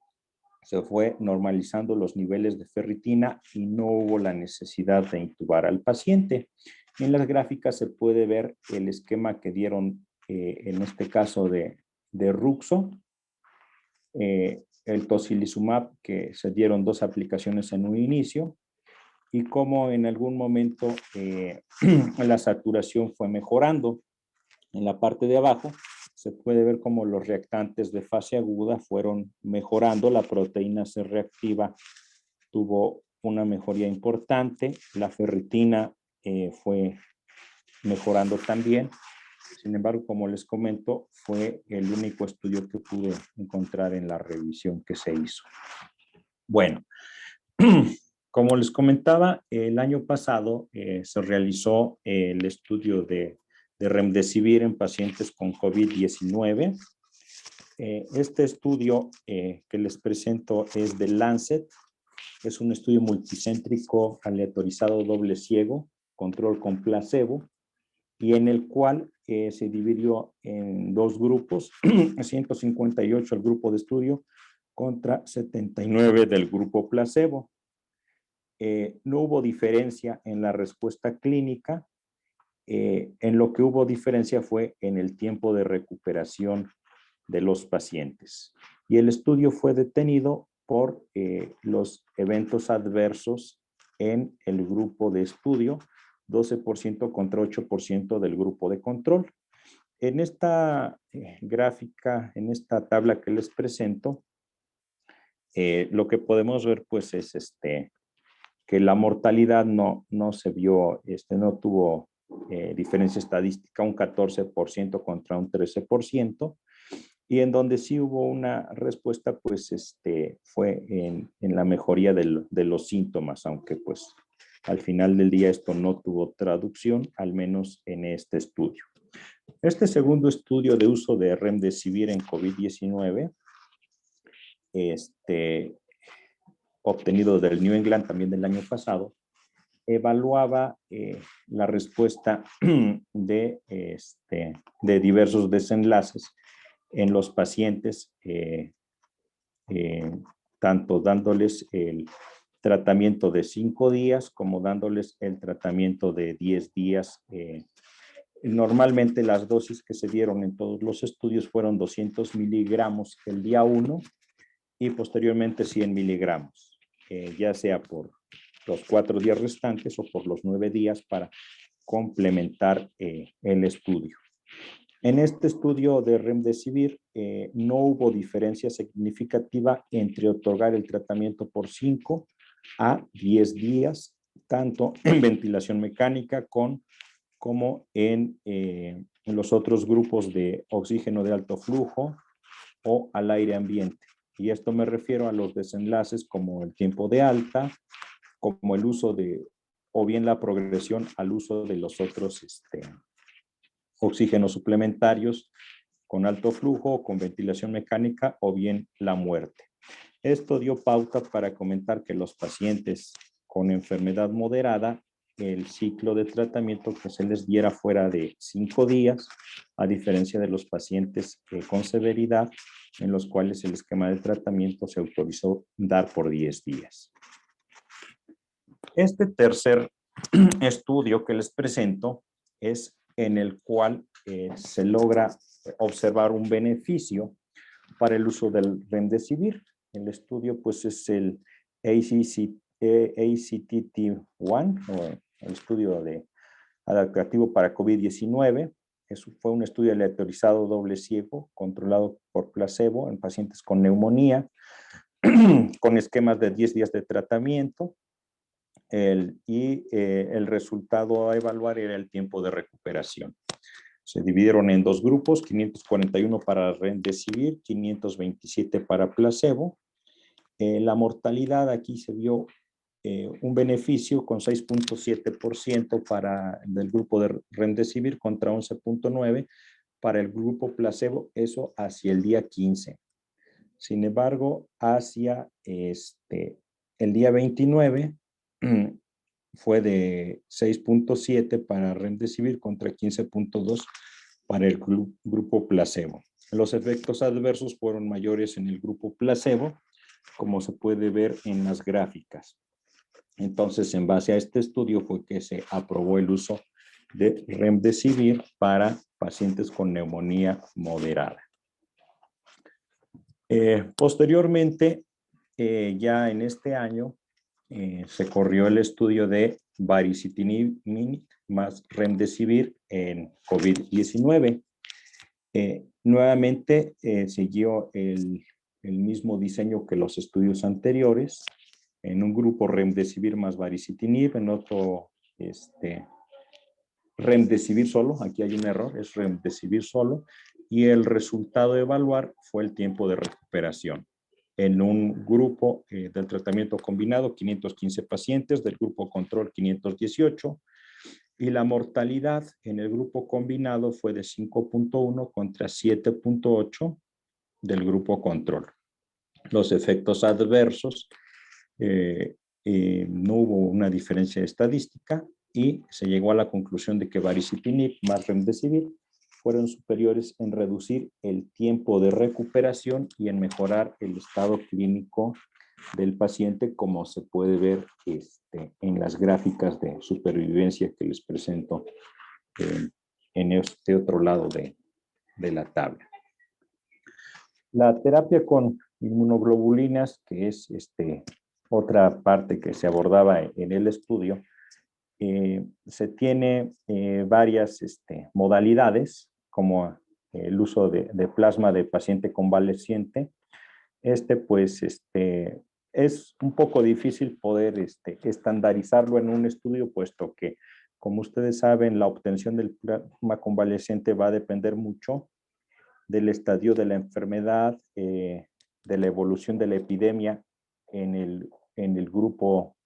se fue normalizando los niveles de ferritina y no hubo la necesidad de intubar al paciente. En las gráficas se puede ver el esquema que dieron en este caso de Ruxo, el tocilizumab, que se dieron 2 aplicaciones en un inicio, y cómo en algún momento la saturación fue mejorando. En la parte de abajo se puede ver cómo los reactantes de fase aguda fueron mejorando, la proteína C reactiva tuvo una mejoría importante, la ferritina fue mejorando también. Sin embargo, como les comento, fue el único estudio que pude encontrar en la revisión que se hizo. Bueno, como les comentaba, el año pasado se realizó el estudio de remdesivir en pacientes con COVID-19. Este estudio que les presento es de Lancet. Es un estudio multicéntrico aleatorizado doble ciego, control con placebo, y en el cual se dividió en 2 grupos, 158 el grupo de estudio contra 79 del grupo placebo. No hubo diferencia en la respuesta clínica. En lo que hubo diferencia fue en el tiempo de recuperación de los pacientes. Y el estudio fue detenido por los eventos adversos en el grupo de estudio, 12% contra 8% del grupo de control. En esta gráfica, en esta tabla que les presento, lo que podemos ver pues es que que la mortalidad no se vio, no tuvo diferencia estadística, un 14% contra un 13%, y en donde sí hubo una respuesta, pues fue en la mejoría de los síntomas, aunque pues al final del día esto no tuvo traducción, al menos en este estudio. Este segundo estudio de uso de Remdesivir en COVID-19, obtenido del New England también del año pasado, evaluaba la respuesta de diversos desenlaces en los pacientes, tanto dándoles el tratamiento de 5 días como dándoles el tratamiento de 10 días. Normalmente las dosis que se dieron en todos los estudios fueron 200 miligramos el día 1 y posteriormente 100 miligramos, ya sea por los 4 días restantes o por los 9 días para complementar el estudio. En este estudio de Remdesivir no hubo diferencia significativa entre otorgar el tratamiento por 5 a 10 días, tanto en ventilación mecánica como en los otros grupos de oxígeno de alto flujo o al aire ambiente. Y esto me refiero a los desenlaces como el tiempo de alta, como el uso o bien la progresión al uso de los otros oxígenos suplementarios con alto flujo, con ventilación mecánica o bien la muerte. Esto dio pauta para comentar que los pacientes con enfermedad moderada, el ciclo de tratamiento que se les diera fuera de 5 días, a diferencia de los pacientes con severidad, en los cuales el esquema de tratamiento se autorizó dar por 10 días. Este tercer estudio que les presento es en el cual se logra observar un beneficio para el uso del Remdesivir. El estudio pues es el ACTT-1, o el estudio adaptativo para COVID-19. Fue un estudio aleatorizado doble ciego, controlado por placebo en pacientes con neumonía, con esquemas de 10 días de tratamiento. El resultado a evaluar era el tiempo de recuperación. Se dividieron en 2 grupos, 541 para Remdesivir, 527 para placebo. La mortalidad aquí se vio un beneficio con 6.7% para el grupo de Remdesivir contra 11.9% para el grupo placebo, eso hacia el día 15. Sin embargo, hacia el día 29 fue de 6.7 para Remdesivir contra 15.2 para el grupo placebo. Los efectos adversos fueron mayores en el grupo placebo, como se puede ver en las gráficas. Entonces, en base a este estudio fue que se aprobó el uso de Remdesivir para pacientes con neumonía moderada. Posteriormente, ya en este año, se corrió el estudio de Baricitinib más Remdesivir en COVID-19. Nuevamente siguió el mismo diseño que los estudios anteriores. En un grupo Remdesivir más Baricitinib, en otro Remdesivir solo, aquí hay un error, es Remdesivir solo, y el resultado a evaluar fue el tiempo de recuperación. En un grupo del tratamiento combinado, 515 pacientes, del grupo control 518, y la mortalidad en el grupo combinado fue de 5.1 contra 7.8 del grupo control. Los efectos adversos, no hubo una diferencia estadística y se llegó a la conclusión de que Baricitinib más Remdesivir fueron superiores en reducir el tiempo de recuperación y en mejorar el estado clínico del paciente, como se puede ver en las gráficas de supervivencia que les presento en este otro lado de la tabla. La terapia con inmunoglobulinas, que es otra parte que se abordaba en el estudio, se tiene varias modalidades, como el uso de plasma de paciente convaleciente. Pues es un poco difícil poder estandarizarlo en un estudio, puesto que, como ustedes saben, la obtención del plasma convaleciente va a depender mucho del estadio de la enfermedad, de la evolución de la epidemia en el grupo,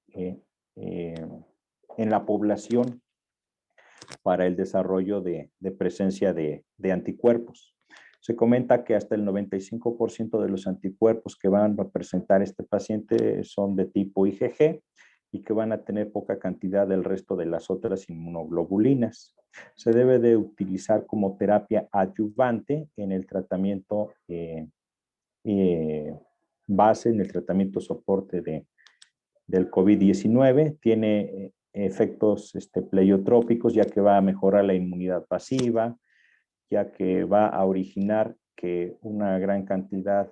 eh, eh, en la población, para el desarrollo de presencia de anticuerpos. Se comenta que hasta el 95% de los anticuerpos que van a presentar este paciente son de tipo IgG y que van a tener poca cantidad del resto de las otras inmunoglobulinas. Se debe de utilizar como terapia adyuvante en el tratamiento base, en el tratamiento soporte del COVID-19. Tiene efectos pleiotrópicos, ya que va a mejorar la inmunidad pasiva, ya que va a originar que una gran cantidad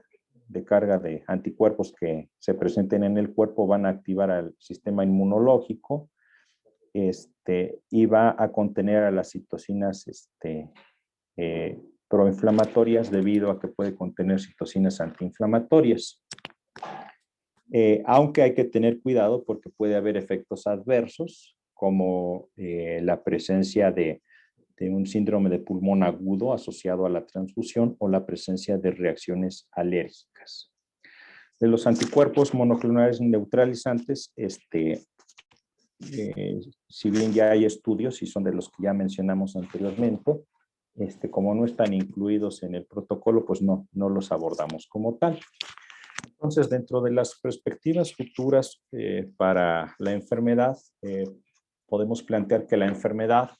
de carga de anticuerpos que se presenten en el cuerpo van a activar al sistema inmunológico, y va a contener a las citocinas proinflamatorias, debido a que puede contener citocinas antiinflamatorias. Aunque hay que tener cuidado porque puede haber efectos adversos, como la presencia de un síndrome de pulmón agudo asociado a la transfusión o la presencia de reacciones alérgicas. De los anticuerpos monoclonales neutralizantes, si bien ya hay estudios y son de los que ya mencionamos anteriormente, como no están incluidos en el protocolo, pues no los abordamos como tal. Entonces, dentro de las perspectivas futuras para la enfermedad, podemos plantear que la enfermedad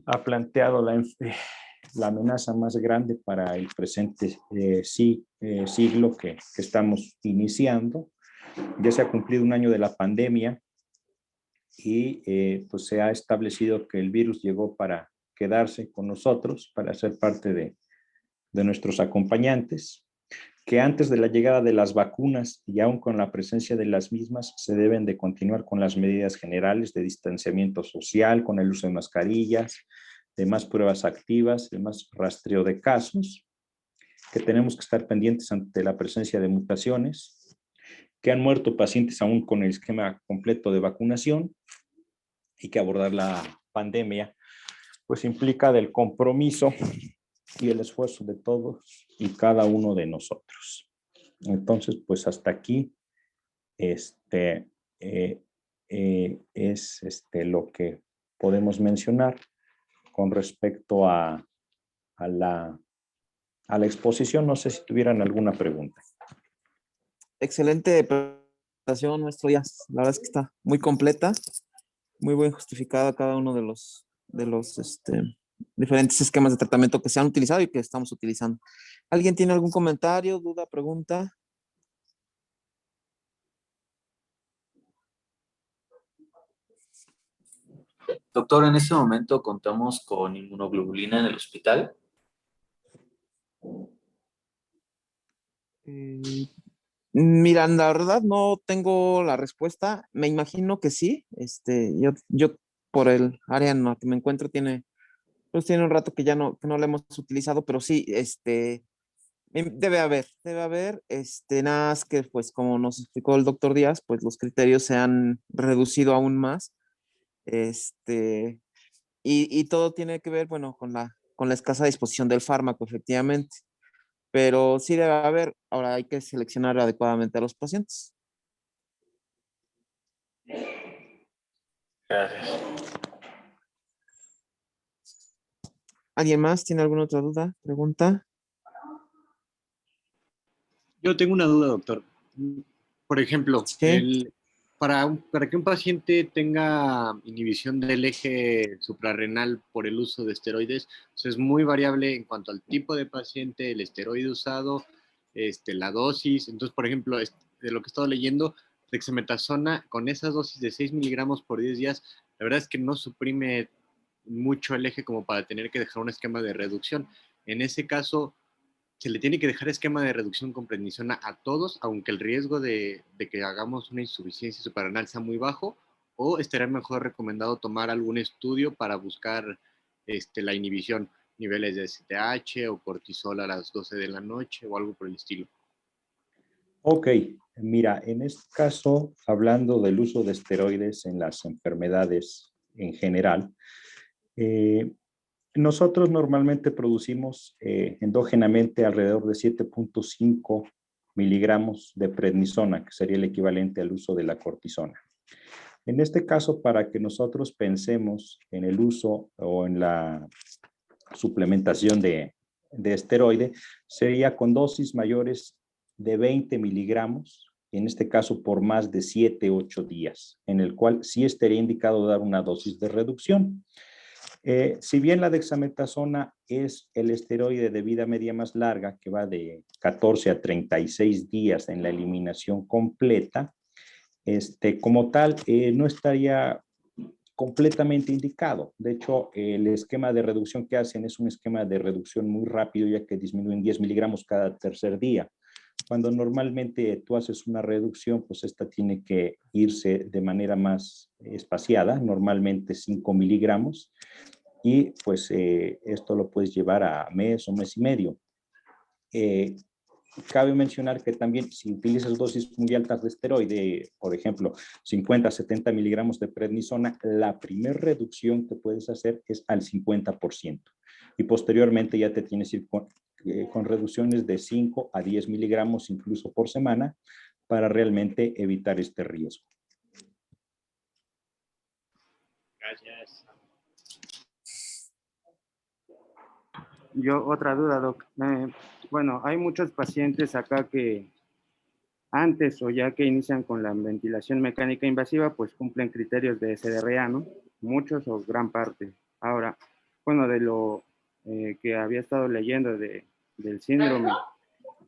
ha planteado la amenaza más grande para el presente siglo que estamos iniciando. Ya se ha cumplido un año de la pandemia y pues se ha establecido que el virus llegó para quedarse con nosotros, para ser parte de nuestros acompañantes, que antes de la llegada de las vacunas y aún con la presencia de las mismas, se deben de continuar con las medidas generales de distanciamiento social, con el uso de mascarillas, de más pruebas activas, de más rastreo de casos, que tenemos que estar pendientes ante la presencia de mutaciones, que han muerto pacientes aún con el esquema completo de vacunación, y que abordar la pandemia pues implica del compromiso y el esfuerzo de todos y cada uno de nosotros. Entonces, pues hasta aquí es lo que podemos mencionar con respecto a la exposición. No sé si tuvieran alguna pregunta. Excelente presentación, maestro Díaz. La verdad es que está muy completa, muy bien justificada cada uno de los diferentes esquemas de tratamiento que se han utilizado y que estamos utilizando. ¿Alguien tiene algún comentario, duda, pregunta? Doctor, en este momento contamos con inmunoglobulina en el hospital. Eh, Mira, la verdad no tengo la respuesta. Me imagino que sí. Yo por el área en la que me encuentro pues tiene un rato que ya no la hemos utilizado, pero sí, debe haber, nada más que pues como nos explicó el doctor Díaz, pues los criterios se han reducido aún más, este, y todo tiene que ver, bueno, con la escasa disposición del fármaco, efectivamente, pero sí debe haber, ahora hay que seleccionar adecuadamente a los pacientes. Gracias. ¿Alguien más tiene alguna otra duda, pregunta? Yo tengo una duda, doctor. Por ejemplo, Sí. para que un paciente tenga inhibición del eje suprarrenal por el uso de esteroides, eso es muy variable en cuanto al tipo de paciente, el esteroide usado, la dosis. Entonces, por ejemplo, de lo que he estado leyendo, dexametasona con esas dosis de 6 miligramos por 10 días, la verdad es que no suprime mucho el eje como para tener que dejar un esquema de reducción. En ese caso, se le tiene que dejar esquema de reducción con prednisona a todos, aunque el riesgo de que hagamos una insuficiencia suprarrenal sea muy bajo, o estaría mejor recomendado tomar algún estudio para buscar la inhibición, niveles de STH o cortisol a las 12 de la noche o algo por el estilo. Ok, mira, en este caso, hablando del uso de esteroides en las enfermedades en general, eh, nosotros normalmente producimos endógenamente alrededor de 7.5 miligramos de prednisona, que sería el equivalente al uso de la cortisona. En este caso, para que nosotros pensemos en el uso o en la suplementación de esteroide, sería con dosis mayores de 20 miligramos, en este caso por más de 7, 8 días, en el cual sí estaría indicado dar una dosis de reducción. Si bien la dexametasona es el esteroide de vida media más larga, que va de 14 a 36 días en la eliminación completa, como tal, no estaría completamente indicado. De hecho, el esquema de reducción que hacen es un esquema de reducción muy rápido, ya que disminuyen 10 miligramos cada tercer día. Cuando normalmente tú haces una reducción, pues esta tiene que irse de manera más espaciada, normalmente 5 miligramos, y pues esto lo puedes llevar a mes o mes y medio. Eh, Cabe mencionar que también si utilizas dosis muy altas de esteroide, por ejemplo, 50, 70 miligramos de prednisona, la primera reducción que puedes hacer es al 50%. Y posteriormente ya te tienes que ir con reducciones de 5 a 10 miligramos incluso por semana para realmente evitar este riesgo. Gracias. Yo, otra duda, doc. Bueno, hay muchos pacientes acá que antes o ya que inician con la ventilación mecánica invasiva, pues cumplen criterios de SDRA, ¿no? Muchos o gran parte. Ahora, bueno, de lo que había estado leyendo del síndrome,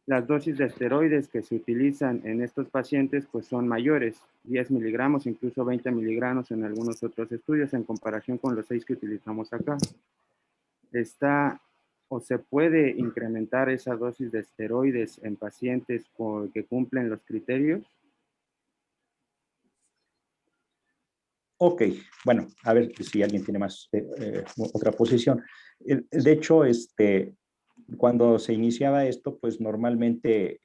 las dosis de esteroides que se utilizan en estos pacientes pues son mayores, 10 miligramos, incluso 20 miligramos en algunos otros estudios en comparación con los 6 que utilizamos acá. Está o se puede incrementar esa dosis de esteroides en pacientes que cumplen los criterios. Ok, bueno, a ver si alguien tiene más otra posición. De hecho, cuando se iniciaba esto, pues normalmente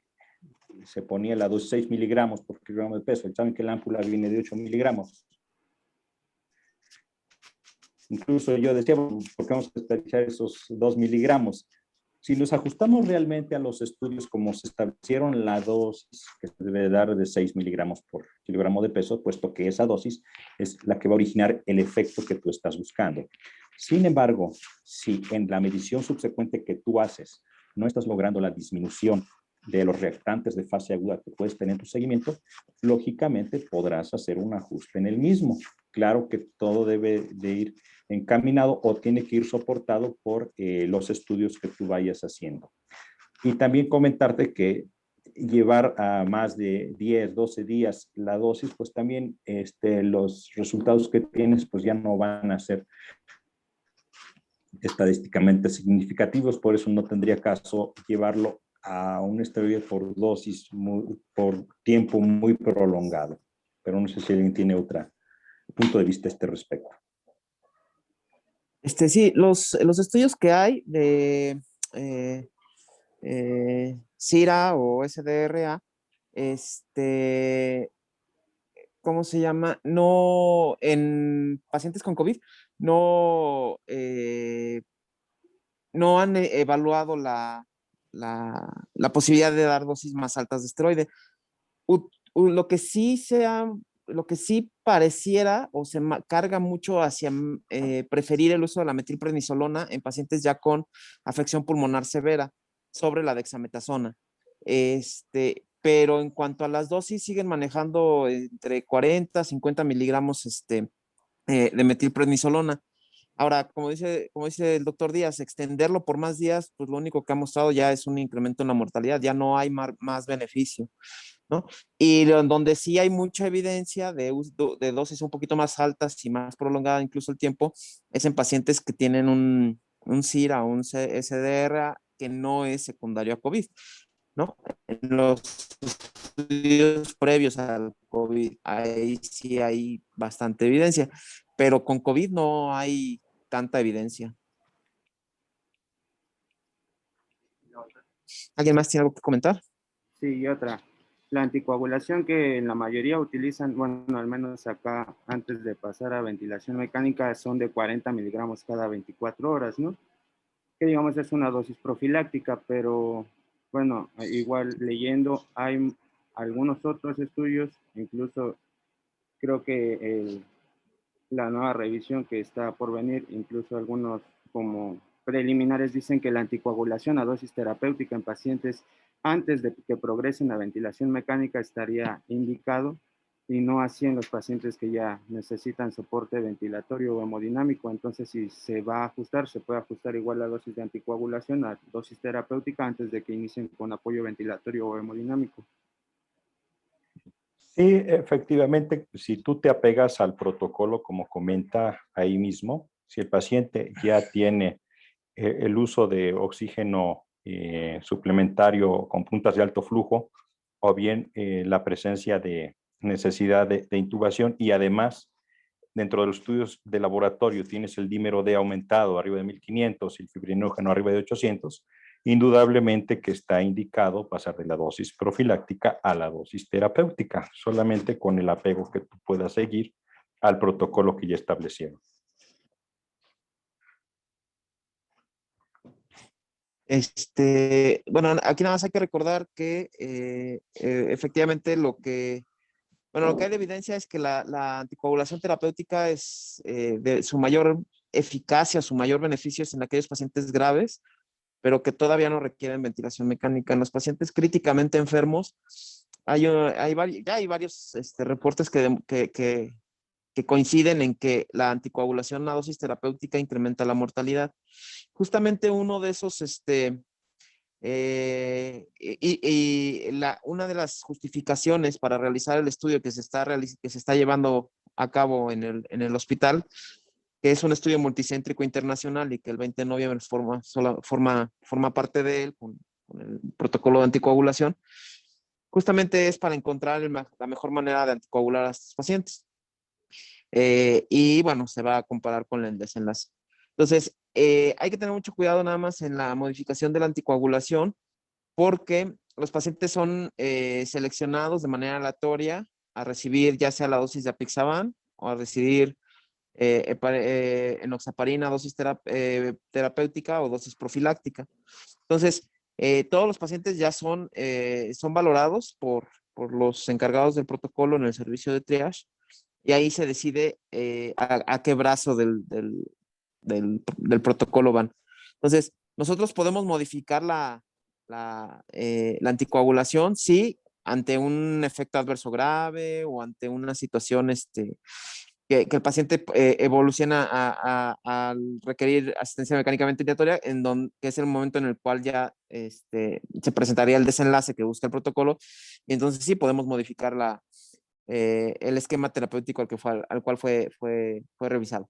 se ponía la dosis 6 miligramos por kilogramo de peso. Saben que la ámpula viene de 8 miligramos. Incluso yo decía, ¿por qué vamos a desperdiciar esos 2 miligramos? Si nos ajustamos realmente a los estudios como se establecieron, la dosis que se debe dar de 6 miligramos por kilogramo de peso, puesto que esa dosis es la que va a originar el efecto que tú estás buscando. Sin embargo, si en la medición subsecuente que tú haces no estás logrando la disminución de los reactantes de fase aguda que puedes tener en tu seguimiento, lógicamente podrás hacer un ajuste en el mismo. Claro que todo debe de ir encaminado o tiene que ir soportado por los estudios que tú vayas haciendo. Y también comentarte que llevar a más de 10, 12 días la dosis, pues también los resultados que tienes pues ya no van a ser estadísticamente significativos, por eso no tendría caso llevarlo a un esteroide por dosis, por tiempo muy prolongado. Pero no sé si alguien tiene otro punto de vista a este respecto. Sí, los estudios que hay de SIRA o SDRA, ¿cómo se llama? No, en pacientes con COVID, no, no han evaluado la posibilidad de dar dosis más altas de esteroide. Lo que sí lo que sí pareciera o se carga mucho hacia preferir el uso de la metilprednisolona en pacientes ya con afección pulmonar severa sobre la dexametasona. Pero en cuanto a las dosis, siguen manejando entre 40 50 miligramos de metilprednisolona. Ahora, como dice el doctor Díaz, extenderlo por más días, pues lo único que ha mostrado ya es un incremento en la mortalidad, ya no hay más beneficio, ¿no? Y donde sí hay mucha evidencia de dosis un poquito más altas y más prolongada incluso el tiempo, es en pacientes que tienen un SIRA o un SDR que no es secundario a COVID, ¿no? En los estudios previos al COVID, ahí sí hay bastante evidencia, pero con COVID no hay tanta evidencia. ¿Alguien más tiene algo que comentar? Sí, y otra. La anticoagulación que en la mayoría utilizan, bueno, al menos acá antes de pasar a ventilación mecánica, son de 40 miligramos cada 24 horas, ¿no? Que digamos es una dosis profiláctica, pero bueno, igual leyendo hay algunos otros estudios, incluso creo que la nueva revisión que está por venir, incluso algunos como preliminares dicen que la anticoagulación a dosis terapéutica en pacientes antes de que progresen a ventilación mecánica estaría indicado y no así en los pacientes que ya necesitan soporte ventilatorio o hemodinámico. Entonces, si se va a ajustar, se puede ajustar igual la dosis de anticoagulación a dosis terapéutica antes de que inicien con apoyo ventilatorio o hemodinámico. Sí, efectivamente, si tú te apegas al protocolo, como comenta ahí mismo, si el paciente ya tiene el uso de oxígeno suplementario con puntas de alto flujo, o bien la presencia de necesidad de intubación, y además dentro de los estudios de laboratorio tienes el dímero D aumentado arriba de 1500 y el fibrinógeno arriba de 800, indudablemente que está indicado pasar de la dosis profiláctica a la dosis terapéutica, solamente con el apego que tú puedas seguir al protocolo que ya establecieron. Bueno, aquí nada más hay que recordar que efectivamente lo que hay de evidencia es que la anticoagulación terapéutica es de su mayor eficacia, su mayor beneficio es en aquellos pacientes graves, pero que todavía no requieren ventilación mecánica. En los pacientes críticamente enfermos, ya hay varios reportes que coinciden en que la anticoagulación a dosis terapéutica incrementa la mortalidad. Justamente uno de esos, una de las justificaciones para realizar el estudio que se está llevando a cabo en el hospital, que es un estudio multicéntrico internacional y que el 20 de noviembre forma parte de él con el protocolo de anticoagulación, justamente es para encontrar la mejor manera de anticoagular a estos pacientes. Y bueno, se va a comparar con el desenlace. Entonces, hay que tener mucho cuidado nada más en la modificación de la anticoagulación, porque los pacientes son seleccionados de manera aleatoria a recibir ya sea la dosis de apixaban o a recibir enoxaparina, dosis terapéutica o dosis profiláctica. Entonces, todos los pacientes ya son valorados por los encargados del protocolo en el servicio de triage, y ahí se decide a qué brazo del protocolo van. Entonces, nosotros podemos modificar la anticoagulación, sí, ante un efecto adverso grave o ante una situación que el paciente evoluciona al requerir asistencia mecánica ventilatoria, que es el momento en el cual ya se presentaría el desenlace que busca el protocolo, y entonces sí podemos modificar el esquema terapéutico al cual fue revisado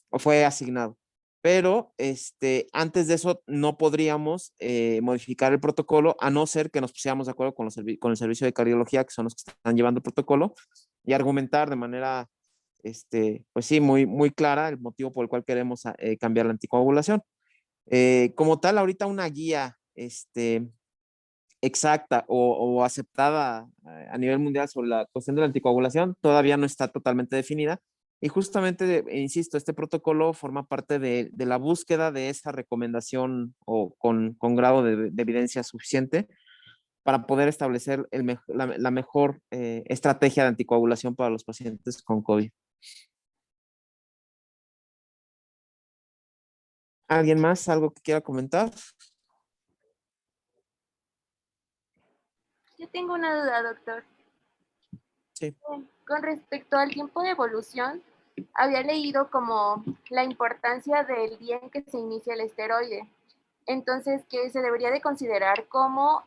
o fue asignado. Pero antes de eso no podríamos modificar el protocolo, a no ser que nos pusiéramos de acuerdo con el servicio de cardiología, que son los que están llevando el protocolo, y argumentar de manera, pues sí, muy, muy clara el motivo por el cual queremos cambiar la anticoagulación. Como tal, ahorita una guía exacta o aceptada a nivel mundial sobre la cuestión de la anticoagulación todavía no está totalmente definida. Y justamente, insisto, este protocolo forma parte de la búsqueda de esa recomendación o con grado de evidencia suficiente para poder establecer la mejor estrategia de anticoagulación para los pacientes con COVID. ¿Alguien más? ¿Algo que quiera comentar? Yo tengo una duda, doctor. Sí. Con respecto al tiempo de evolución, había leído como la importancia del día en que se inicia el esteroide. Entonces, que se debería de considerar como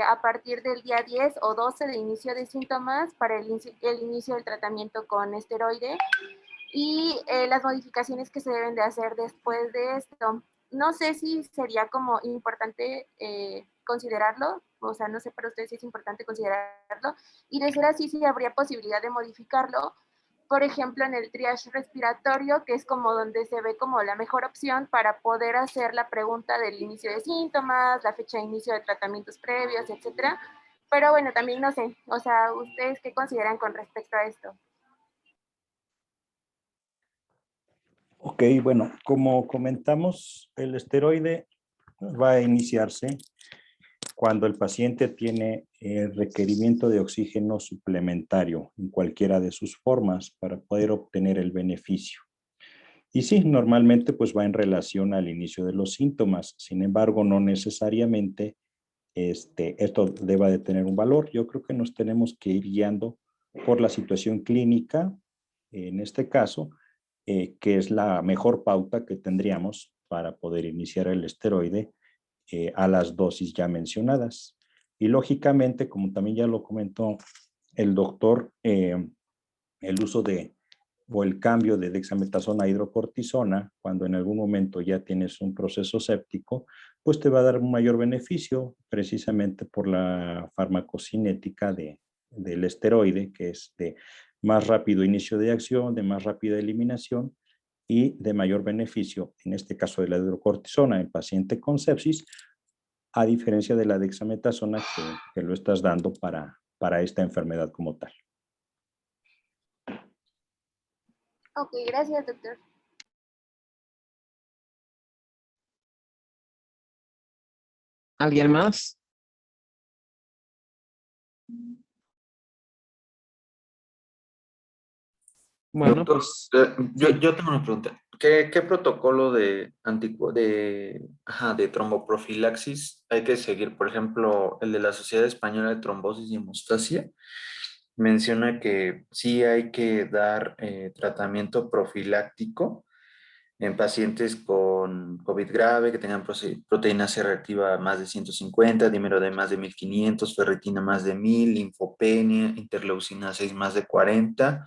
a partir del día 10 o 12 de inicio de síntomas para el inicio del tratamiento con esteroide, y las modificaciones que se deben de hacer después de esto. No sé si sería como importante considerarlo, o sea, no sé para ustedes si es importante considerarlo, y de ser así, sí habría posibilidad de modificarlo, por ejemplo, en el triage respiratorio, que es como donde se ve como la mejor opción para poder hacer la pregunta del inicio de síntomas, la fecha de inicio de tratamientos previos, etcétera. Pero bueno, también no sé, o sea, ¿ustedes qué consideran con respecto a esto? Ok, bueno, como comentamos, el esteroide va a iniciarse cuando el paciente tiene requerimiento de oxígeno suplementario en cualquiera de sus formas para poder obtener el beneficio. Y sí, normalmente pues va en relación al inicio de los síntomas. Sin embargo, no necesariamente esto deba de tener un valor. Yo creo que nos tenemos que ir guiando por la situación clínica, en este caso, que es la mejor pauta que tendríamos para poder iniciar el esteroide a las dosis ya mencionadas. Y lógicamente, como también ya lo comentó el doctor, el uso de o el cambio de dexametasona a hidrocortisona, cuando en algún momento ya tienes un proceso séptico, pues te va a dar un mayor beneficio precisamente por la farmacocinética del esteroide, que es de más rápido inicio de acción, de más rápida eliminación y de mayor beneficio, en este caso de la hidrocortisona en paciente con sepsis, a diferencia de la dexametasona que lo estás dando para esta enfermedad como tal. Ok, gracias, doctor. ¿Alguien más? Bueno, Doctor, pues yo tengo una pregunta. ¿Qué protocolo de tromboprofilaxis hay que seguir? Por ejemplo, el de la Sociedad Española de Trombosis y Hemostasia menciona que sí hay que dar tratamiento profiláctico en pacientes con COVID grave, que tengan proteína C reactiva más de 150, dímero D más de 1500, ferritina más de 1000, linfopenia, interleucina 6 más de 40.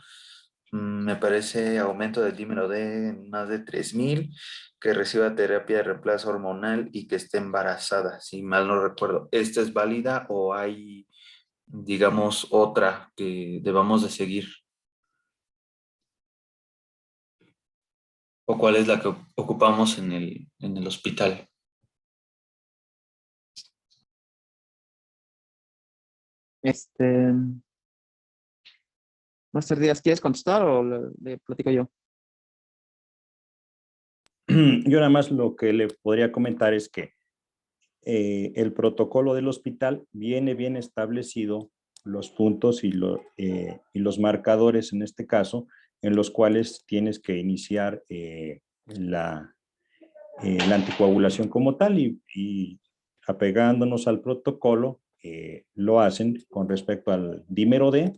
Me parece aumento del dímero D en más de 3000, que reciba terapia de reemplazo hormonal y que esté embarazada, si mal no recuerdo. ¿Esta es válida o hay, digamos, otra que debamos de seguir? ¿O cuál es la que ocupamos en el hospital? este, Master Díaz, ¿quieres contestar o le platico yo? Yo nada más lo que le podría comentar es que el protocolo del hospital viene bien establecido los puntos y los marcadores en este caso, en los cuales tienes que iniciar la anticoagulación como tal y apegándonos al protocolo, lo hacen con respecto al dímero D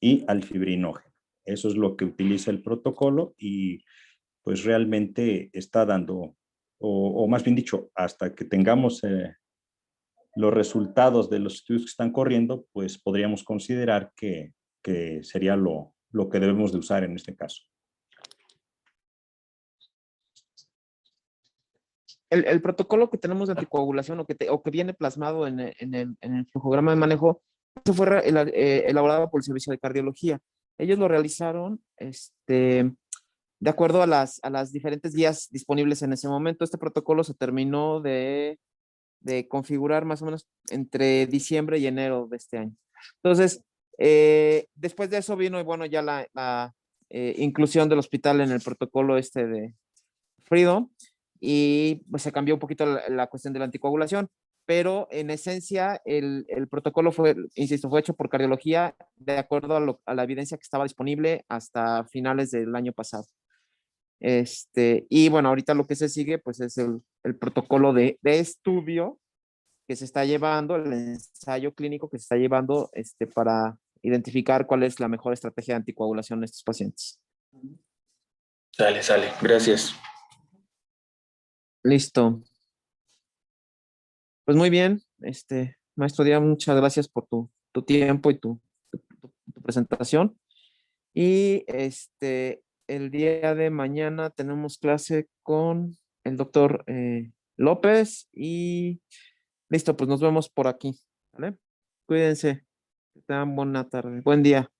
y al fibrinógeno. Eso es lo que utiliza el protocolo y pues realmente está dando, o más bien dicho, hasta que tengamos los resultados de los estudios que están corriendo, pues podríamos considerar que sería lo que debemos de usar en este caso. El protocolo que tenemos de anticoagulación o que viene plasmado en el flujograma de manejo, eso fue elaborado por el Servicio de Cardiología. Ellos lo realizaron de acuerdo a las diferentes guías disponibles en ese momento. Este protocolo se terminó de configurar más o menos entre diciembre y enero de este año. Entonces, después de eso vino, bueno, ya la inclusión del hospital en el protocolo de Freedom y pues se cambió un poquito la cuestión de la anticoagulación, pero en esencia el protocolo fue, insisto, fue hecho por cardiología de acuerdo a la evidencia que estaba disponible hasta finales del año pasado. Y bueno, ahorita lo que se sigue pues es el protocolo de estudio que se está llevando, el ensayo clínico que se está llevando para identificar cuál es la mejor estrategia de anticoagulación en estos pacientes. Sale, gracias. Listo. Pues muy bien, maestro Díaz, muchas gracias por tu tiempo y tu presentación. Y el día de mañana tenemos clase con el doctor López y listo, pues nos vemos por aquí, ¿vale? Cuídense, que tengan buena tarde, buen día.